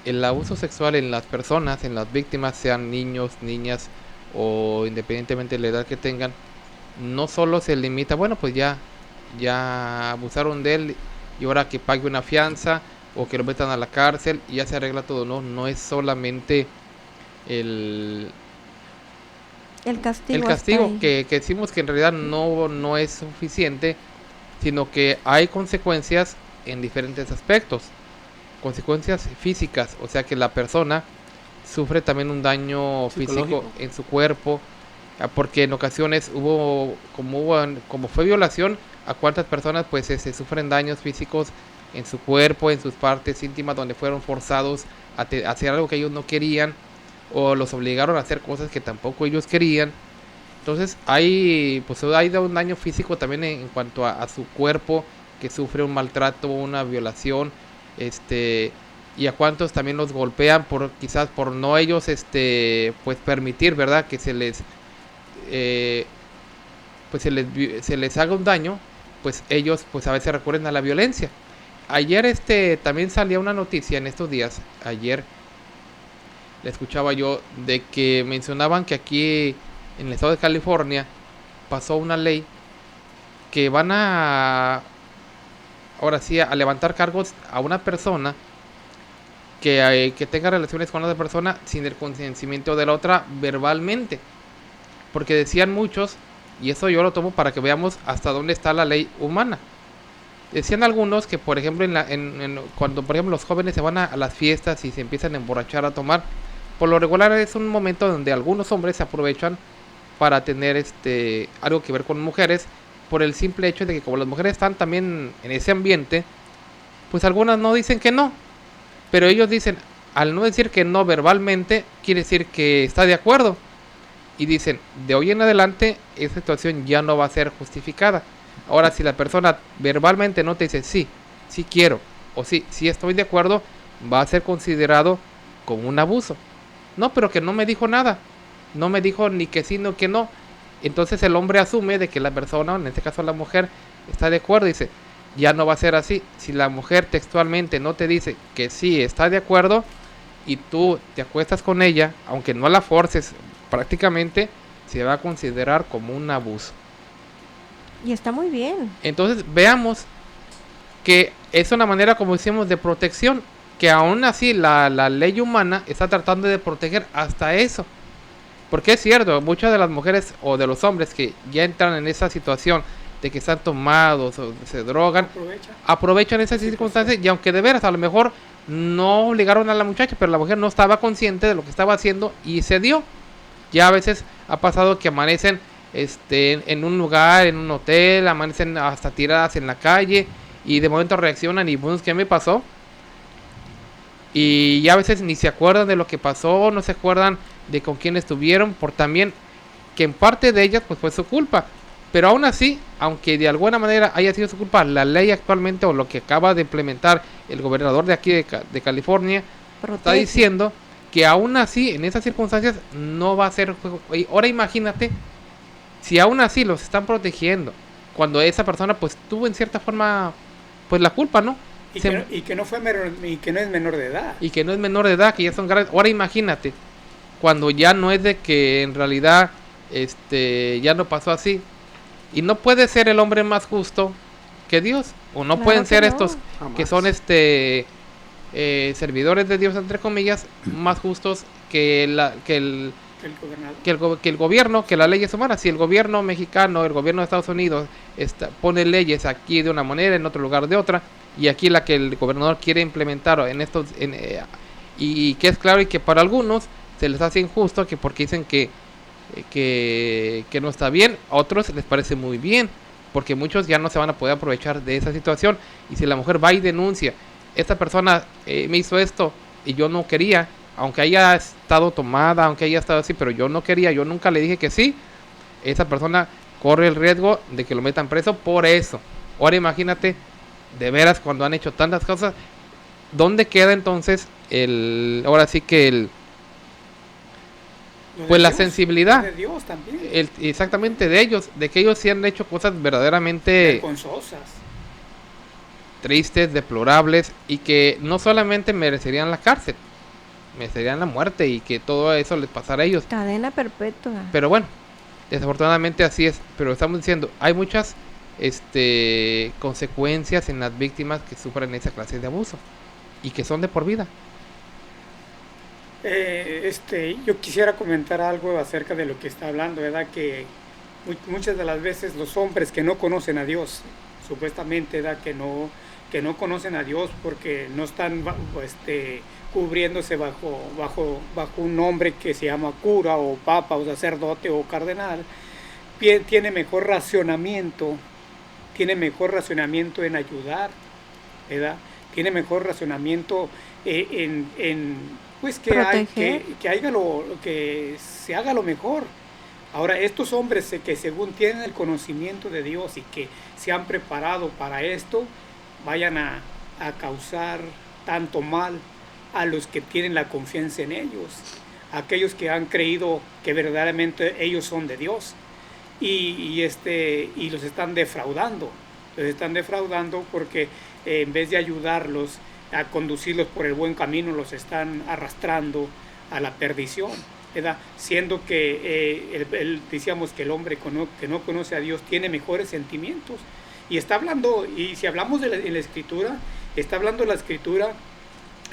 S2: el abuso sexual en las personas, en las víctimas, sean niños, niñas o independientemente de la edad que tengan, no solo se limita, bueno, pues ya abusaron de él y ahora que pague una fianza o que lo metan a la cárcel y ya se arregla todo. No es solamente el castigo que decimos que en realidad no es suficiente, sino que hay consecuencias en diferentes aspectos, consecuencias físicas, o sea que la persona sufre también un daño físico en su cuerpo, porque en ocasiones como fue violación, a cuántas personas pues se sufren daños físicos en su cuerpo, en sus partes íntimas, donde fueron forzados a hacer algo que ellos no querían o los obligaron a hacer cosas que tampoco ellos querían. Entonces hay un daño físico también en cuanto a su cuerpo, que sufre un maltrato, una violación, y a cuántos también los golpean quizás por no ellos pues permitir, ¿verdad?, que se les haga un daño, pues ellos pues a veces recurren a la violencia. Ayer también salía una noticia en estos días, ayer le escuchaba yo de que mencionaban que aquí en el estado de California pasó una ley que van ahora sí a levantar cargos a una persona que tenga relaciones con otra persona sin el consentimiento de la otra verbalmente, porque decían muchos, y eso yo lo tomo para que veamos hasta dónde está la ley humana. Decían algunos que, por ejemplo, cuando por ejemplo los jóvenes se van a las fiestas y se empiezan a emborrachar, a tomar, por lo regular es un momento donde algunos hombres se aprovechan para tener algo que ver con mujeres, por el simple hecho de que como las mujeres están también en ese ambiente, pues algunas no dicen que no, pero ellos dicen, al no decir que no verbalmente, quiere decir que está de acuerdo, y dicen, de hoy en adelante esa situación ya no va a ser justificada. Ahora, si la persona verbalmente no te dice sí quiero, o sí estoy de acuerdo, va a ser considerado como un abuso. No, pero que no me dijo nada, no me dijo ni que sí, no que no. Entonces el hombre asume de que la persona, en este caso la mujer, está de acuerdo y dice, ya no va a ser así. Si la mujer textualmente no te dice que sí está de acuerdo y tú te acuestas con ella, aunque no la forces prácticamente, se va a considerar como un abuso.
S5: Y está muy bien.
S2: Entonces veamos que es una manera, como decimos, de protección, que aún así la ley humana está tratando de proteger hasta eso. Porque es cierto, muchas de las mujeres o de los hombres que ya entran en esa situación de que están tomados o se drogan, aprovechan esas circunstancias, y aunque de veras a lo mejor no obligaron a la muchacha, pero la mujer no estaba consciente de lo que estaba haciendo y se dio. Ya a veces ha pasado que amanecen en un lugar, en un hotel, amanecen hasta tiradas en la calle y de momento reaccionan y bueno, ¿qué me pasó? Y ya a veces ni se acuerdan de lo que pasó, no se acuerdan de con quién estuvieron, por también que en parte de ellas pues fue su culpa. Pero aún así, aunque de alguna manera haya sido su culpa, la ley actualmente o lo que acaba de implementar el gobernador de aquí de California está diciendo que aún así en esas circunstancias no va a ser juego. Y ahora imagínate si aún así los están protegiendo cuando esa persona pues tuvo en cierta forma pues la culpa, ¿no?
S3: Y que no es menor de edad.
S2: Y que no es menor de edad, que ya son grandes. Ahora imagínate cuando ya no es de que en realidad ya no pasó así. Y no puede ser el hombre más justo que Dios, o no pueden ser estos que son servidores de Dios entre comillas más justos que el gobierno, que las leyes humanas. Si el gobierno mexicano, el gobierno de Estados Unidos pone leyes aquí de una manera, en otro lugar de otra, y aquí la que el gobernador quiere implementar y que es claro y que para algunos se les hace injusto, que porque dicen que no está bien, a otros les parece muy bien, porque muchos ya no se van a poder aprovechar de esa situación. Y si la mujer va y denuncia, esta persona me hizo esto y yo no quería, aunque haya estado tomada, aunque haya estado así, pero yo no quería, yo nunca le dije que sí, esa persona corre el riesgo de que lo metan preso por eso. Ahora imagínate, de veras, cuando han hecho tantas cosas, ¿dónde queda entonces ahora sí que pues la sensibilidad
S3: de Dios también,
S2: exactamente de ellos, de que ellos sí han hecho cosas verdaderamente
S3: vergonzosas,
S2: tristes, deplorables, y que no solamente merecerían la cárcel, merecerían la muerte y que todo eso les pasara a ellos?
S5: Cadena perpetua.
S2: Pero bueno, desafortunadamente así es. Pero estamos diciendo, hay muchas consecuencias en las víctimas que sufren esa clase de abuso y que son de por vida.
S3: Yo quisiera comentar algo acerca de lo que está hablando, ¿verdad? Que muchas de las veces los hombres que no conocen a Dios, supuestamente, ¿verdad? Que no conocen a Dios porque no están cubriéndose bajo un nombre que se llama cura o papa o sacerdote o cardenal, tiene mejor racionamiento en ayudar, ¿verdad? Tiene mejor racionamiento pues que se haga lo mejor. Ahora, estos hombres que según tienen el conocimiento de Dios y que se han preparado para esto, vayan a causar tanto mal a los que tienen la confianza en ellos, aquellos que han creído que verdaderamente ellos son de Dios, y los están defraudando porque en vez de ayudarlos a conducirlos por el buen camino, los están arrastrando a la perdición, ¿verdad? Siendo que decíamos que el hombre que no conoce a Dios tiene mejores sentimientos. Y está hablando, y si hablamos en la Escritura, está hablando la Escritura,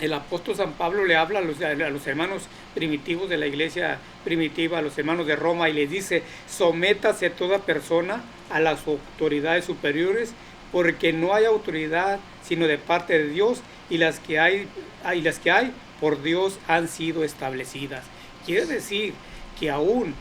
S3: el apóstol San Pablo le habla a los hermanos primitivos de la iglesia primitiva, a los hermanos de Roma, y les dice: sométase toda persona a las autoridades superiores, porque no hay autoridad sino de parte de Dios, y las que hay por Dios han sido establecidas. Quiere decir que aún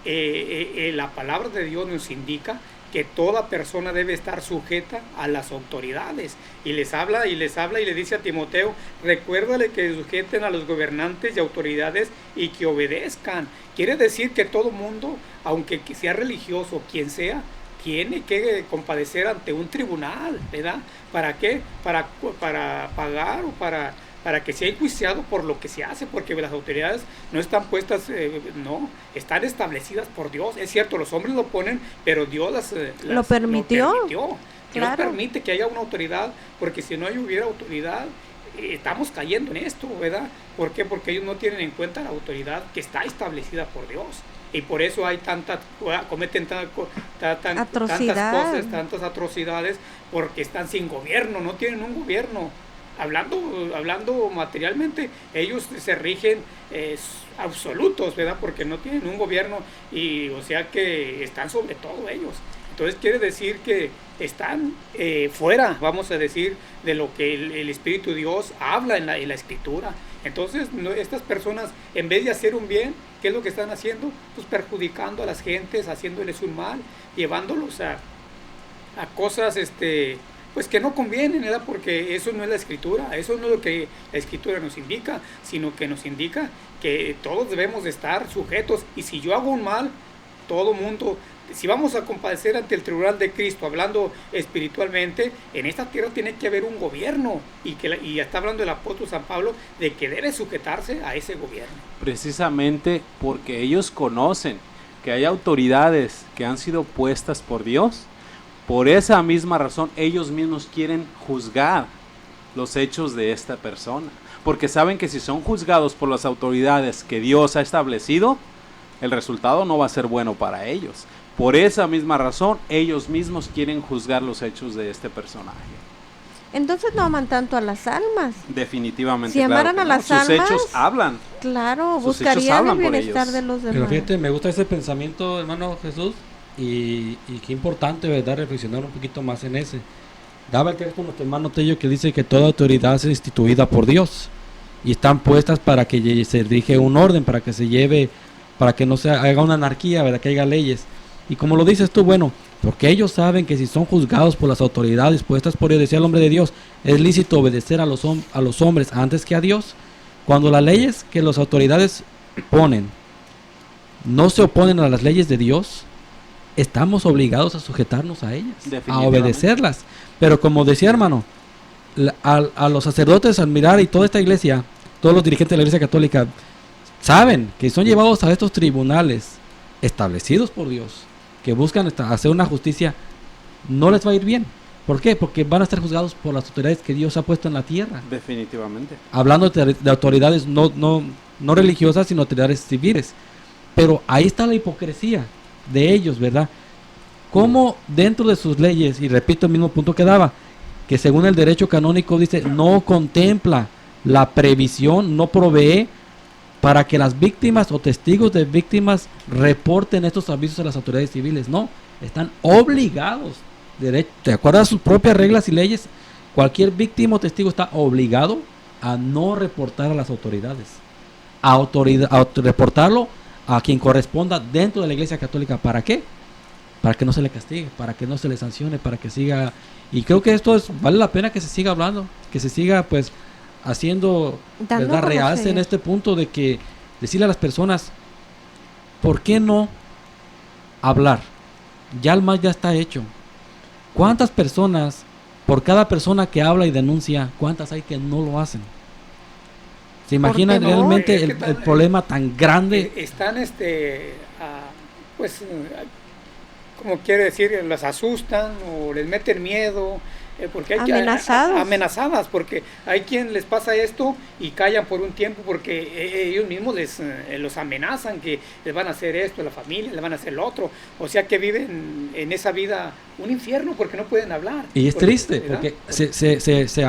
S3: la palabra de Dios nos indica que toda persona debe estar sujeta a las autoridades, y les habla y le dice a Timoteo: recuérdale que sujeten a los gobernantes y autoridades y que obedezcan. Quiere decir que todo mundo, aunque sea religioso, quien sea, tiene que compadecer ante un tribunal, ¿verdad? ¿Para qué? Para pagar o para que sea enjuiciado por lo que se hace, porque las autoridades no están puestas, están establecidas por Dios. Es cierto, los hombres lo ponen, pero Dios
S5: lo permitió.
S3: Dios
S5: Claro.
S3: permite que haya una autoridad, porque si no hubiera autoridad, estamos cayendo en esto, ¿verdad? ¿Por qué? Porque ellos no tienen en cuenta la autoridad que está establecida por Dios. Y por eso hay cometen tantas cosas, tantas atrocidades, porque están sin gobierno, no tienen un gobierno. Hablando materialmente, ellos se rigen absolutos, ¿verdad? Porque no tienen un gobierno, y o sea que están sobre todo ellos. Entonces quiere decir que están fuera, vamos a decir, de lo que el Espíritu de Dios habla en la Escritura. Entonces estas personas, en vez de hacer un bien, ¿qué es lo que están haciendo? Pues perjudicando a las gentes, haciéndoles un mal, llevándolos a cosas pues que no convienen, ¿verdad? Porque eso no es la Escritura, eso no es lo que la Escritura nos indica, sino que nos indica que todos debemos de estar sujetos, y si yo hago un mal, todo mundo, si vamos a compadecer ante el tribunal de Cristo, hablando espiritualmente, en esta tierra tiene que haber un gobierno, y está hablando el apóstol San Pablo de que debe sujetarse a ese gobierno.
S6: Precisamente porque ellos conocen que hay autoridades que han sido puestas por Dios. Por esa misma razón, ellos mismos quieren juzgar los hechos de esta persona, porque saben que si son juzgados por las autoridades que Dios ha establecido, el resultado no va a ser bueno para ellos. Por esa misma razón, ellos mismos quieren juzgar los hechos de este personaje.
S5: Entonces no aman tanto a las almas.
S6: Definitivamente.
S5: Si amaran a las almas,
S6: sus hechos hablan.
S5: Claro, buscarían el bienestar de los demás.
S4: Pero fíjate, me gusta ese pensamiento, hermano Jesús. Y qué importante, ¿verdad?, reflexionar un poquito más en ese. Daba el texto nuestro hermano Tello, que dice que toda autoridad es instituida por Dios. y están puestas para que se rige un orden, para que se lleve, para que no se haga una anarquía, ¿verdad? Que haya leyes. Y como lo dices tú, bueno, porque ellos saben que si son juzgados por las autoridades puestas por Dios, decía el hombre de Dios, es lícito obedecer a los hombres antes que a Dios. Cuando las leyes que las autoridades ponen no se oponen a las leyes de Dios, estamos obligados a sujetarnos a ellas, a obedecerlas. Pero como decía hermano, a los sacerdotes al mirar, y toda esta iglesia, todos los dirigentes de la iglesia católica saben que son llevados a estos tribunales establecidos por Dios, que buscan hacer una justicia, no les va a ir bien. ¿Por qué? Porque van a estar juzgados por las autoridades que Dios ha puesto en la tierra.
S6: Definitivamente.
S4: Hablando de autoridades no religiosas, sino autoridades civiles. Pero ahí está la hipocresía de ellos, ¿verdad? Cómo dentro de sus leyes, y repito el mismo punto que daba, que según el derecho canónico dice, no contempla la previsión, no provee para que las víctimas o testigos de víctimas reporten estos avisos a las autoridades civiles. No, están obligados, de acuerdo a sus propias reglas y leyes, cualquier víctima o testigo está obligado a no reportar a las autoridades, a reportarlo a quien corresponda dentro de la Iglesia Católica. ¿Para qué? Para que no se le castigue, para que no se le sancione, para que siga. Y creo que esto vale la pena que se siga hablando, que se siga pues haciendo, ¿verdad?, realce en este punto de que decirle a las personas, ¿por qué no hablar? Ya el mal ya está hecho. ¿Cuántas personas, por cada persona que habla y denuncia, cuántas hay que no lo hacen? ¿Se imaginan realmente el problema tan grande?
S3: Están, pues, como quiere decir, las asustan o les meten miedo, porque hay amenazadas, porque hay quien les pasa esto y callan por un tiempo porque ellos mismos los amenazan que les van a hacer esto a la familia, les van a hacer lo otro, o sea que viven en esa vida un infierno porque no pueden hablar.
S4: Y es triste, porque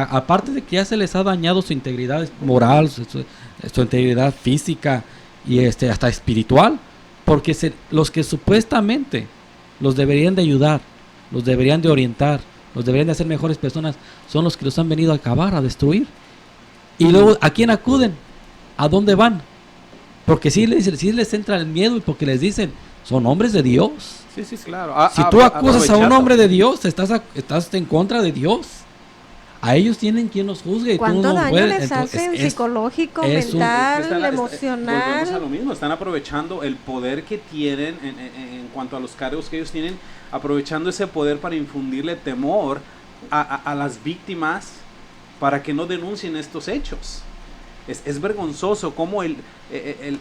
S4: aparte de que ya se les ha dañado su integridad moral, su integridad física y hasta espiritual, porque los que supuestamente los deberían de ayudar, los deberían de orientar, los deberían de hacer mejores personas, son los que los han venido a acabar, a destruir. Y luego, ¿a quién acuden? ¿A dónde van? Porque sí les entra el miedo, y porque les dicen, son hombres de Dios.
S6: Sí, claro.
S4: Si tú acusas a un hombre de Dios, estás en contra de Dios. A ellos tienen quien los juzgue.
S5: ¿Cuánto daño les hacen psicológico, mental, emocional?
S6: Volvemos a lo mismo, están aprovechando el poder que tienen en cuanto a los cargos que ellos tienen, aprovechando ese poder para infundirle temor a las víctimas para que no denuncien estos hechos. Es vergonzoso cómo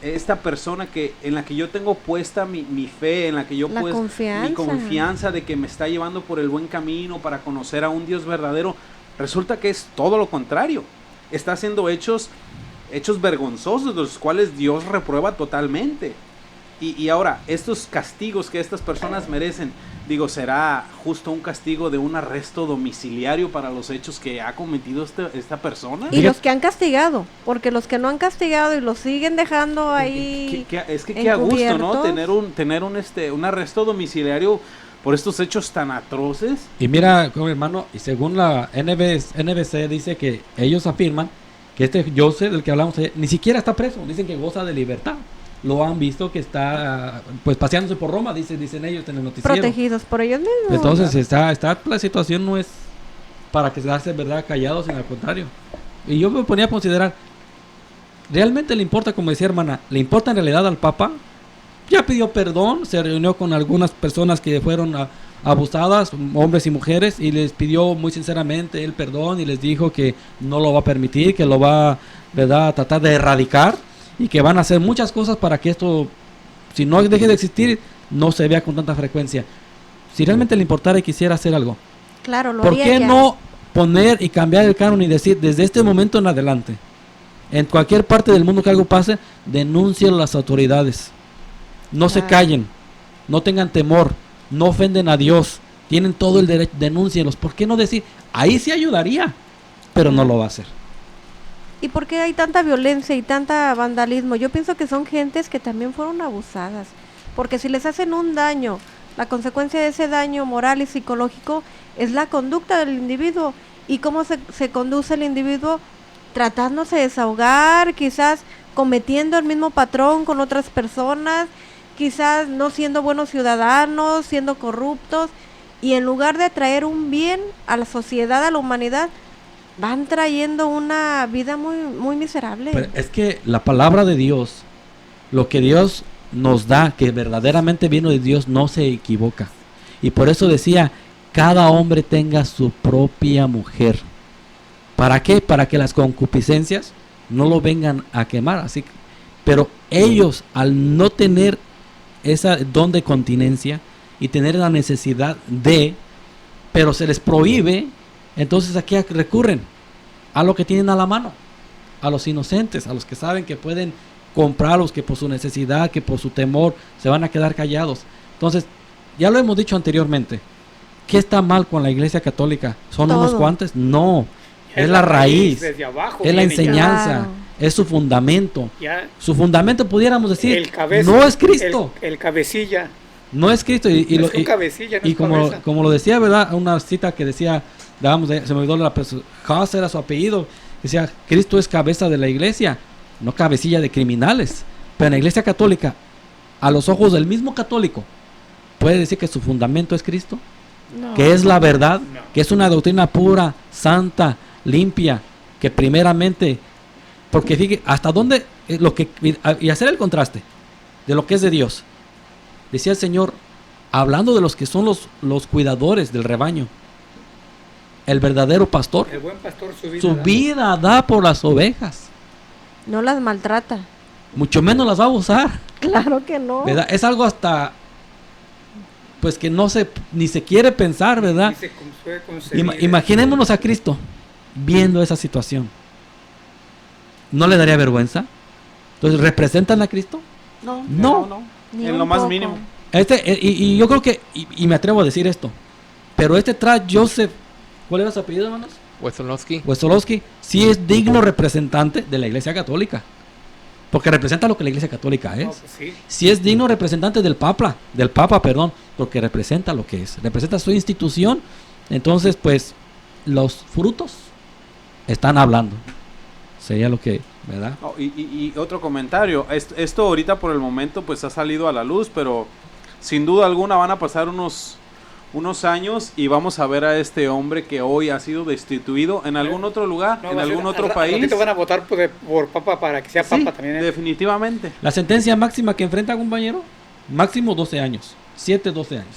S6: esta persona en la que yo tengo puesta mi fe, en la que yo mi confianza de que me está llevando por el buen camino para conocer a un Dios verdadero, resulta que es todo lo contrario. Está haciendo hechos vergonzosos, de los cuales Dios reprueba totalmente. Y ahora, estos castigos que estas personas merecen, ¿será justo un castigo de un arresto domiciliario para los hechos que ha cometido esta persona?
S5: Y los que han castigado, porque los que no han castigado y los siguen dejando ahí.
S6: Es que qué a gusto, ¿no? Tener un arresto domiciliario por estos hechos tan atroces.
S4: Y mira, hermano, y según la NBC dice que ellos afirman que Joseph, del que hablamos, ni siquiera está preso, dicen que goza de libertad. Lo han visto que está pues paseándose por Roma, dicen ellos en el noticiero.
S5: Protegidos por ellos mismos.
S4: Entonces la situación no es para quedarse, ¿verdad?, callados, sino al contrario. Y yo me ponía a considerar, ¿realmente le importa, como decía hermana, le importa en realidad al Papa? Ya pidió perdón, se reunió con algunas personas que fueron abusadas, hombres y mujeres, y les pidió muy sinceramente el perdón y les dijo que no lo va a permitir, que lo va, ¿verdad?, a tratar de erradicar, y que van a hacer muchas cosas para que esto, si no deje de existir, no se vea con tanta frecuencia. Si realmente le importara y quisiera hacer algo,
S5: claro, lo
S4: ¿por
S5: haría
S4: qué
S5: ya.
S4: no poner y cambiar el canon y decir, desde este momento en adelante, en cualquier parte del mundo que algo pase, denuncien a las autoridades? No se callen, no tengan temor, no ofenden a Dios, tienen todo el derecho, denúncienlos. ¿Por qué no decir? Ahí sí ayudaría, pero no lo va a hacer.
S5: ¿Y por qué hay tanta violencia y tanta vandalismo? Yo pienso que son gentes que también fueron abusadas, porque si les hacen un daño, la consecuencia de ese daño moral y psicológico es la conducta del individuo. ¿Y cómo se conduce el individuo? tratándose de desahogar, quizás cometiendo el mismo patrón con otras personas, quizás no siendo buenos ciudadanos, siendo corruptos, y en lugar de traer un bien a la sociedad, a la humanidad, van trayendo una vida muy, muy miserable.
S4: Pero es que la palabra de Dios, lo que Dios nos da, que verdaderamente vino de Dios, no se equivoca. Y por eso decía, cada hombre tenga su propia mujer. ¿Para qué? Para que las concupiscencias no lo vengan a quemar. Así que, pero ellos, al no tener esa don de continencia y tener la necesidad de, pero se les prohíbe, entonces ¿a qué recurren? A lo que tienen a la mano, a los inocentes, a los que saben que pueden comprarlos, que por su necesidad, que por su temor se van a quedar callados. Entonces, ya lo hemos dicho anteriormente, ¿qué está mal con la Iglesia Católica? ¿Son
S5: Todo.
S4: unos cuantos? No,
S3: Ya
S4: es la raíz,
S3: desde abajo
S4: es la
S3: viene ya.
S4: enseñanza,
S5: Claro.
S4: es su fundamento.
S3: Ya
S4: Su fundamento pudiéramos decir,
S3: el cabeza,
S4: no es Cristo,
S3: el cabecilla,
S4: no es Cristo. Y
S3: es un cabecilla, no
S4: y
S3: es
S4: como,
S3: cabeza.
S4: como lo decía, ¿verdad? Una cita que decía, se me olvidó la persona, Haas era su apellido, decía, Cristo es cabeza de la iglesia, no cabecilla de criminales. Pero en la Iglesia Católica, a los ojos del mismo católico, ¿puede decir que su fundamento es Cristo?
S5: No.
S4: Que es la verdad,
S3: No.
S4: que es una doctrina pura, santa, limpia, que primeramente, porque fíjate, hasta dónde, y hacer el contraste de lo que es de Dios. Decía el Señor, hablando de los que son los cuidadores del rebaño, el verdadero pastor,
S3: El buen pastor
S4: su
S3: da.
S4: vida da por las ovejas,
S5: No las maltrata.
S4: mucho menos las va a usar,
S5: Claro que no.
S4: ¿verdad? Es algo hasta, pues que no se, ni se quiere pensar, ¿verdad?
S3: Dice, como fue concebido.
S4: Imaginémonos a Cristo viendo esa situación. ¿No le daría vergüenza? Entonces, ¿representan a Cristo?
S5: No.
S4: No.
S5: Ni
S6: En
S5: un
S6: lo más
S5: poco.
S6: mínimo.
S4: Y yo creo que, y me atrevo a decir esto, pero Joseph, ¿cuál era su apellido, hermanos?
S2: Wesolowski.
S4: Wesolowski, sí es digno representante de la Iglesia Católica, porque representa lo que la Iglesia Católica es.
S3: No, pues sí.
S4: Sí es digno representante del Papa, porque representa lo que es, representa su institución. Entonces, pues, los frutos están hablando. Sería lo que, ¿verdad?
S6: Oh, y otro comentario, esto ahorita por el momento pues ha salido a la luz, pero sin duda alguna van a pasar unos años y vamos a ver a este hombre que hoy ha sido destituido en algún otro lugar,
S3: No,
S6: en
S3: va a
S6: algún
S3: ser-
S6: otro
S3: al
S6: país.
S3: ratito van a votar por papa para que sea
S6: Sí,
S3: papa también.
S6: definitivamente.
S4: La sentencia máxima que enfrenta a un compañero, máximo 12 años, 12 años.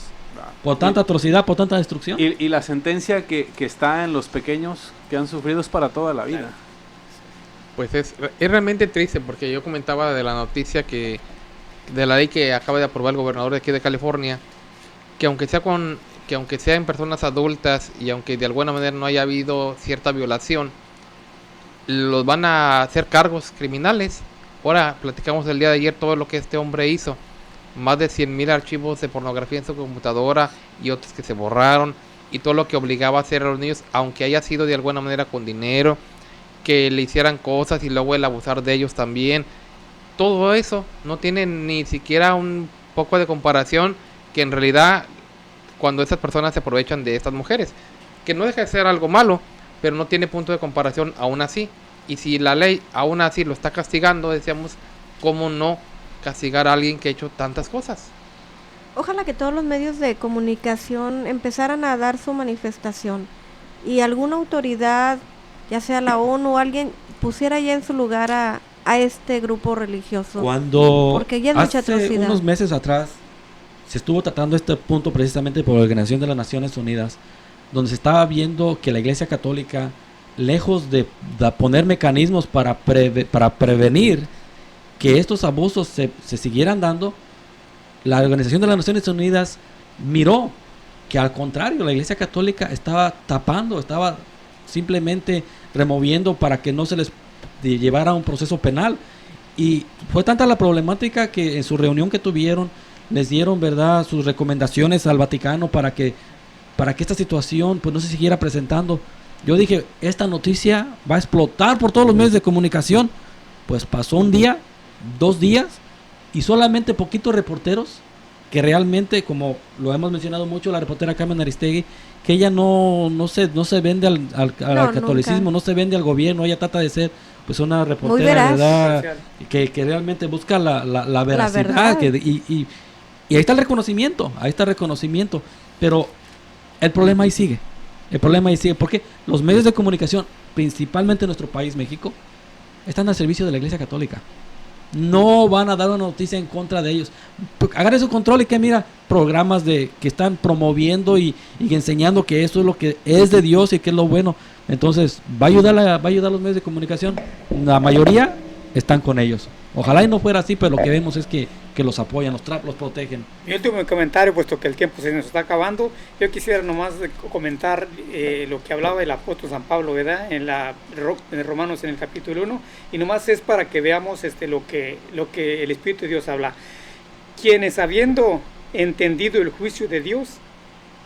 S4: Por tanta atrocidad, por tanta destrucción.
S6: Y la sentencia que está en los pequeños que han sufrido es para toda la vida.
S2: Pues es realmente triste porque yo comentaba de la noticia de la ley que acaba de aprobar el gobernador de aquí de California, que aunque sea en personas adultas y aunque de alguna manera no haya habido cierta violación, los van a hacer cargos criminales. Ahora platicamos el día de ayer todo lo que este hombre hizo, más de 100,000 archivos de pornografía en su computadora y otros que se borraron, y todo lo que obligaba a hacer a los niños, aunque haya sido de alguna manera con dinero, que le hicieran cosas y luego el abusar de ellos también. Todo eso no tiene ni siquiera un poco de comparación, que en realidad cuando esas personas se aprovechan de estas mujeres, que no deja de ser algo malo, pero no tiene punto de comparación aún así. Y si la ley aún así lo está castigando, decíamos, ¿cómo no castigar a alguien que ha hecho tantas cosas?
S5: Ojalá que todos los medios de comunicación empezaran a dar su manifestación y alguna autoridad, ya sea la ONU o alguien, pusiera ya en su lugar a este grupo religioso.
S4: Cuando
S5: Porque ya es mucha
S4: hace
S5: atrocidad.
S4: unos meses atrás se estuvo tratando este punto precisamente por la Organización de las Naciones Unidas, donde se estaba viendo que la Iglesia Católica, lejos de poner mecanismos para prevenir que estos abusos se siguieran dando, la Organización de las Naciones Unidas miró que al contrario, la Iglesia Católica estaba tapando, estaba simplemente removiendo para que no se les llevara a un proceso penal. Y fue tanta la problemática que en su reunión que tuvieron les dieron, ¿verdad?, sus recomendaciones al Vaticano para que esta situación pues no se siguiera presentando. Yo dije, esta noticia va a explotar por todos los medios de comunicación. Pues pasó un día, 2 días, y solamente poquitos reporteros que realmente, como lo hemos mencionado mucho, la reportera Carmen Aristegui, que ella no se vende al catolicismo,
S5: nunca.
S4: no se vende al gobierno, ella trata de ser pues una
S5: Muy
S4: reportera,
S5: veraz.
S4: ¿verdad? Que realmente busca la veracidad,
S5: verdad.
S4: Y ahí está el reconocimiento, pero el problema ahí sigue, porque los medios de comunicación, principalmente en nuestro país, México, están al servicio de la Iglesia Católica. No van a dar una noticia en contra de ellos. Agarre su control y que mira programas que están promoviendo y enseñando que eso es lo que es de Dios y que es lo bueno. Entonces, va a ayudar a los medios de comunicación. La mayoría están con ellos. Ojalá y no fuera así, pero lo que vemos es que los apoyan, los protegen.
S3: Mi último comentario, puesto que el tiempo se nos está acabando, yo quisiera nomás comentar lo que hablaba el apóstol San Pablo, ¿verdad? En Romanos en el capítulo 1, y nomás es para que veamos lo que el Espíritu de Dios habla. Quienes habiendo entendido el juicio de Dios,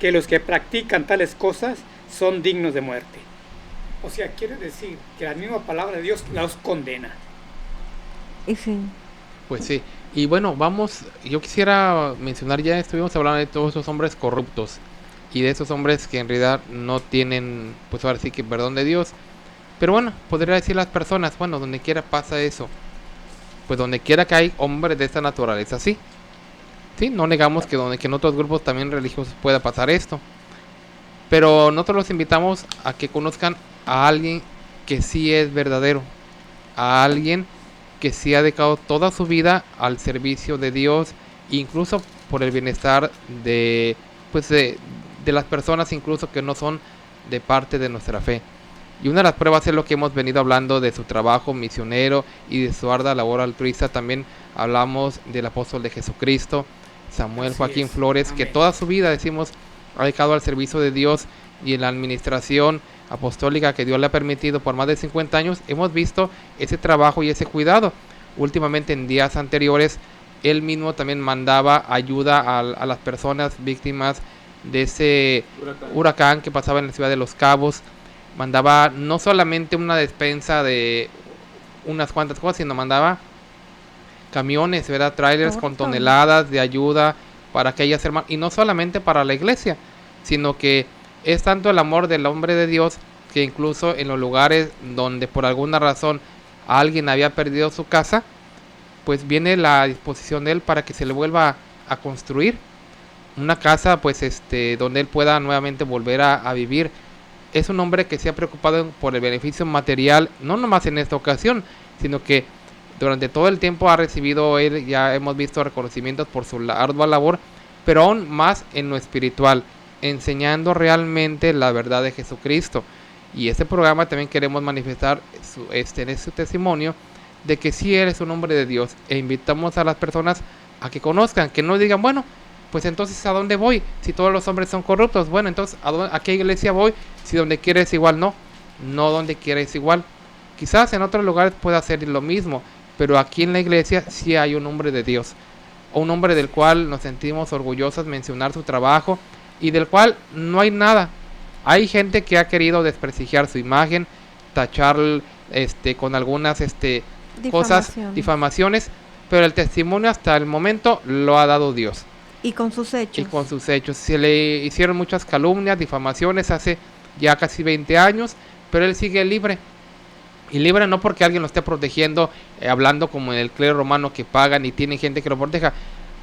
S3: que los que practican tales cosas son dignos de muerte. O sea, quiere decir que la misma palabra de Dios los condena.
S5: Y sí.
S2: Pues sí. Y bueno, yo quisiera mencionar, ya estuvimos hablando de todos esos hombres corruptos y de esos hombres que en realidad no tienen, pues ahora sí que perdón de Dios. Pero bueno, podría decir las personas, bueno, donde quiera pasa eso. Pues donde quiera que hay hombres de esta naturaleza, sí. Sí, no negamos que en otros grupos también religiosos pueda pasar esto. Pero nosotros los invitamos a que conozcan a alguien que sí es verdadero. A alguien que sí ha dedicado toda su vida al servicio de Dios, incluso por el bienestar de las personas, incluso que no son de parte de nuestra fe. Y una de las pruebas es lo que hemos venido hablando de su trabajo misionero y de su ardua labor altruista. También hablamos del apóstol de Jesucristo, Samuel Joaquín Flores, que toda su vida, decimos, ha dedicado al servicio de Dios y en la administración apostólica que Dios le ha permitido por más de 50 años. Hemos visto ese trabajo y ese cuidado. Últimamente, en días anteriores, él mismo también mandaba ayuda a las personas víctimas de ese huracán que pasaba en la ciudad de Los Cabos. Mandaba no solamente una despensa de unas cuantas cosas, sino mandaba camiones, ¿verdad? Trailers con toneladas de ayuda para aquellas hermanas, y no solamente para la iglesia, sino que es tanto el amor del hombre de Dios que incluso en los lugares donde por alguna razón alguien había perdido su casa, pues viene la disposición de él para que se le vuelva a construir una casa, pues donde él pueda nuevamente volver a vivir. Es un hombre que se ha preocupado por el beneficio material, no nomás en esta ocasión, sino que durante todo el tiempo ha recibido él, ya hemos visto reconocimientos por su ardua labor, pero aún más en lo espiritual, enseñando realmente la verdad de Jesucristo. Y este programa también queremos manifestar en este testimonio de que sí eres un hombre de Dios, e invitamos a las personas a que conozcan, que no digan, bueno, pues entonces ¿a dónde voy? Si todos los hombres son corruptos, bueno, entonces ¿a qué iglesia voy? Si donde quiera es igual, no donde quiera es igual. Quizás en otros lugares pueda ser lo mismo, pero aquí en la iglesia sí hay un hombre de Dios, un hombre del cual nos sentimos orgullosos mencionar su trabajo y del cual no hay nada. Hay gente que ha querido desprestigiar su imagen, tachar con algunas difamaciones, pero el testimonio hasta el momento lo ha dado Dios.
S5: Y con sus hechos.
S2: Se le hicieron muchas calumnias, difamaciones hace ya casi 20 años, pero él sigue libre. Y libre no porque alguien lo esté protegiendo, hablando como en el clero romano que pagan y tiene gente que lo proteja.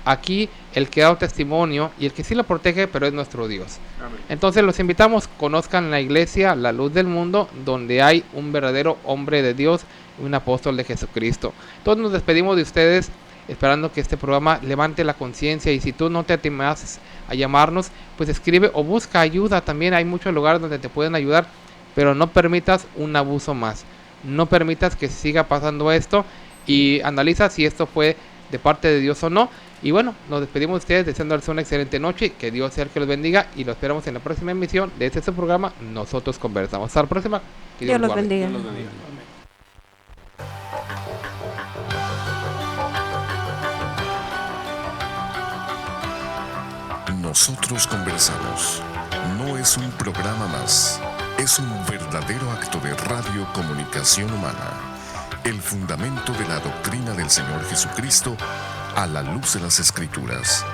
S2: Aquí el que da testimonio y el que sí lo protege, pero es nuestro Dios. Amén. Entonces los invitamos, conozcan la iglesia, la luz del mundo, donde hay un verdadero hombre de Dios, un apóstol de Jesucristo. Entonces nos despedimos de ustedes, esperando que este programa levante la conciencia, y si tú no te animas a llamarnos, pues escribe o busca ayuda. También hay muchos lugares donde te pueden ayudar, pero no permitas un abuso más. No permitas que siga pasando esto, y analiza si esto fue de parte de Dios o no. Y bueno, nos despedimos de ustedes deseándoles una excelente noche, que Dios sea el que los bendiga, y los esperamos en la próxima emisión de este programa Nosotros Conversamos. Hasta la próxima.
S5: Que Dios los bendiga.
S1: Nosotros Conversamos no es un programa más, es un verdadero acto de radiocomunicación humana, el fundamento de la doctrina del Señor Jesucristo a la luz de las Escrituras.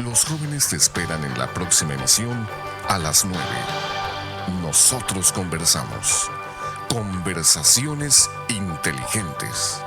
S1: Los jóvenes te esperan en la próxima emisión a las 9. Nosotros conversamos. Conversaciones inteligentes.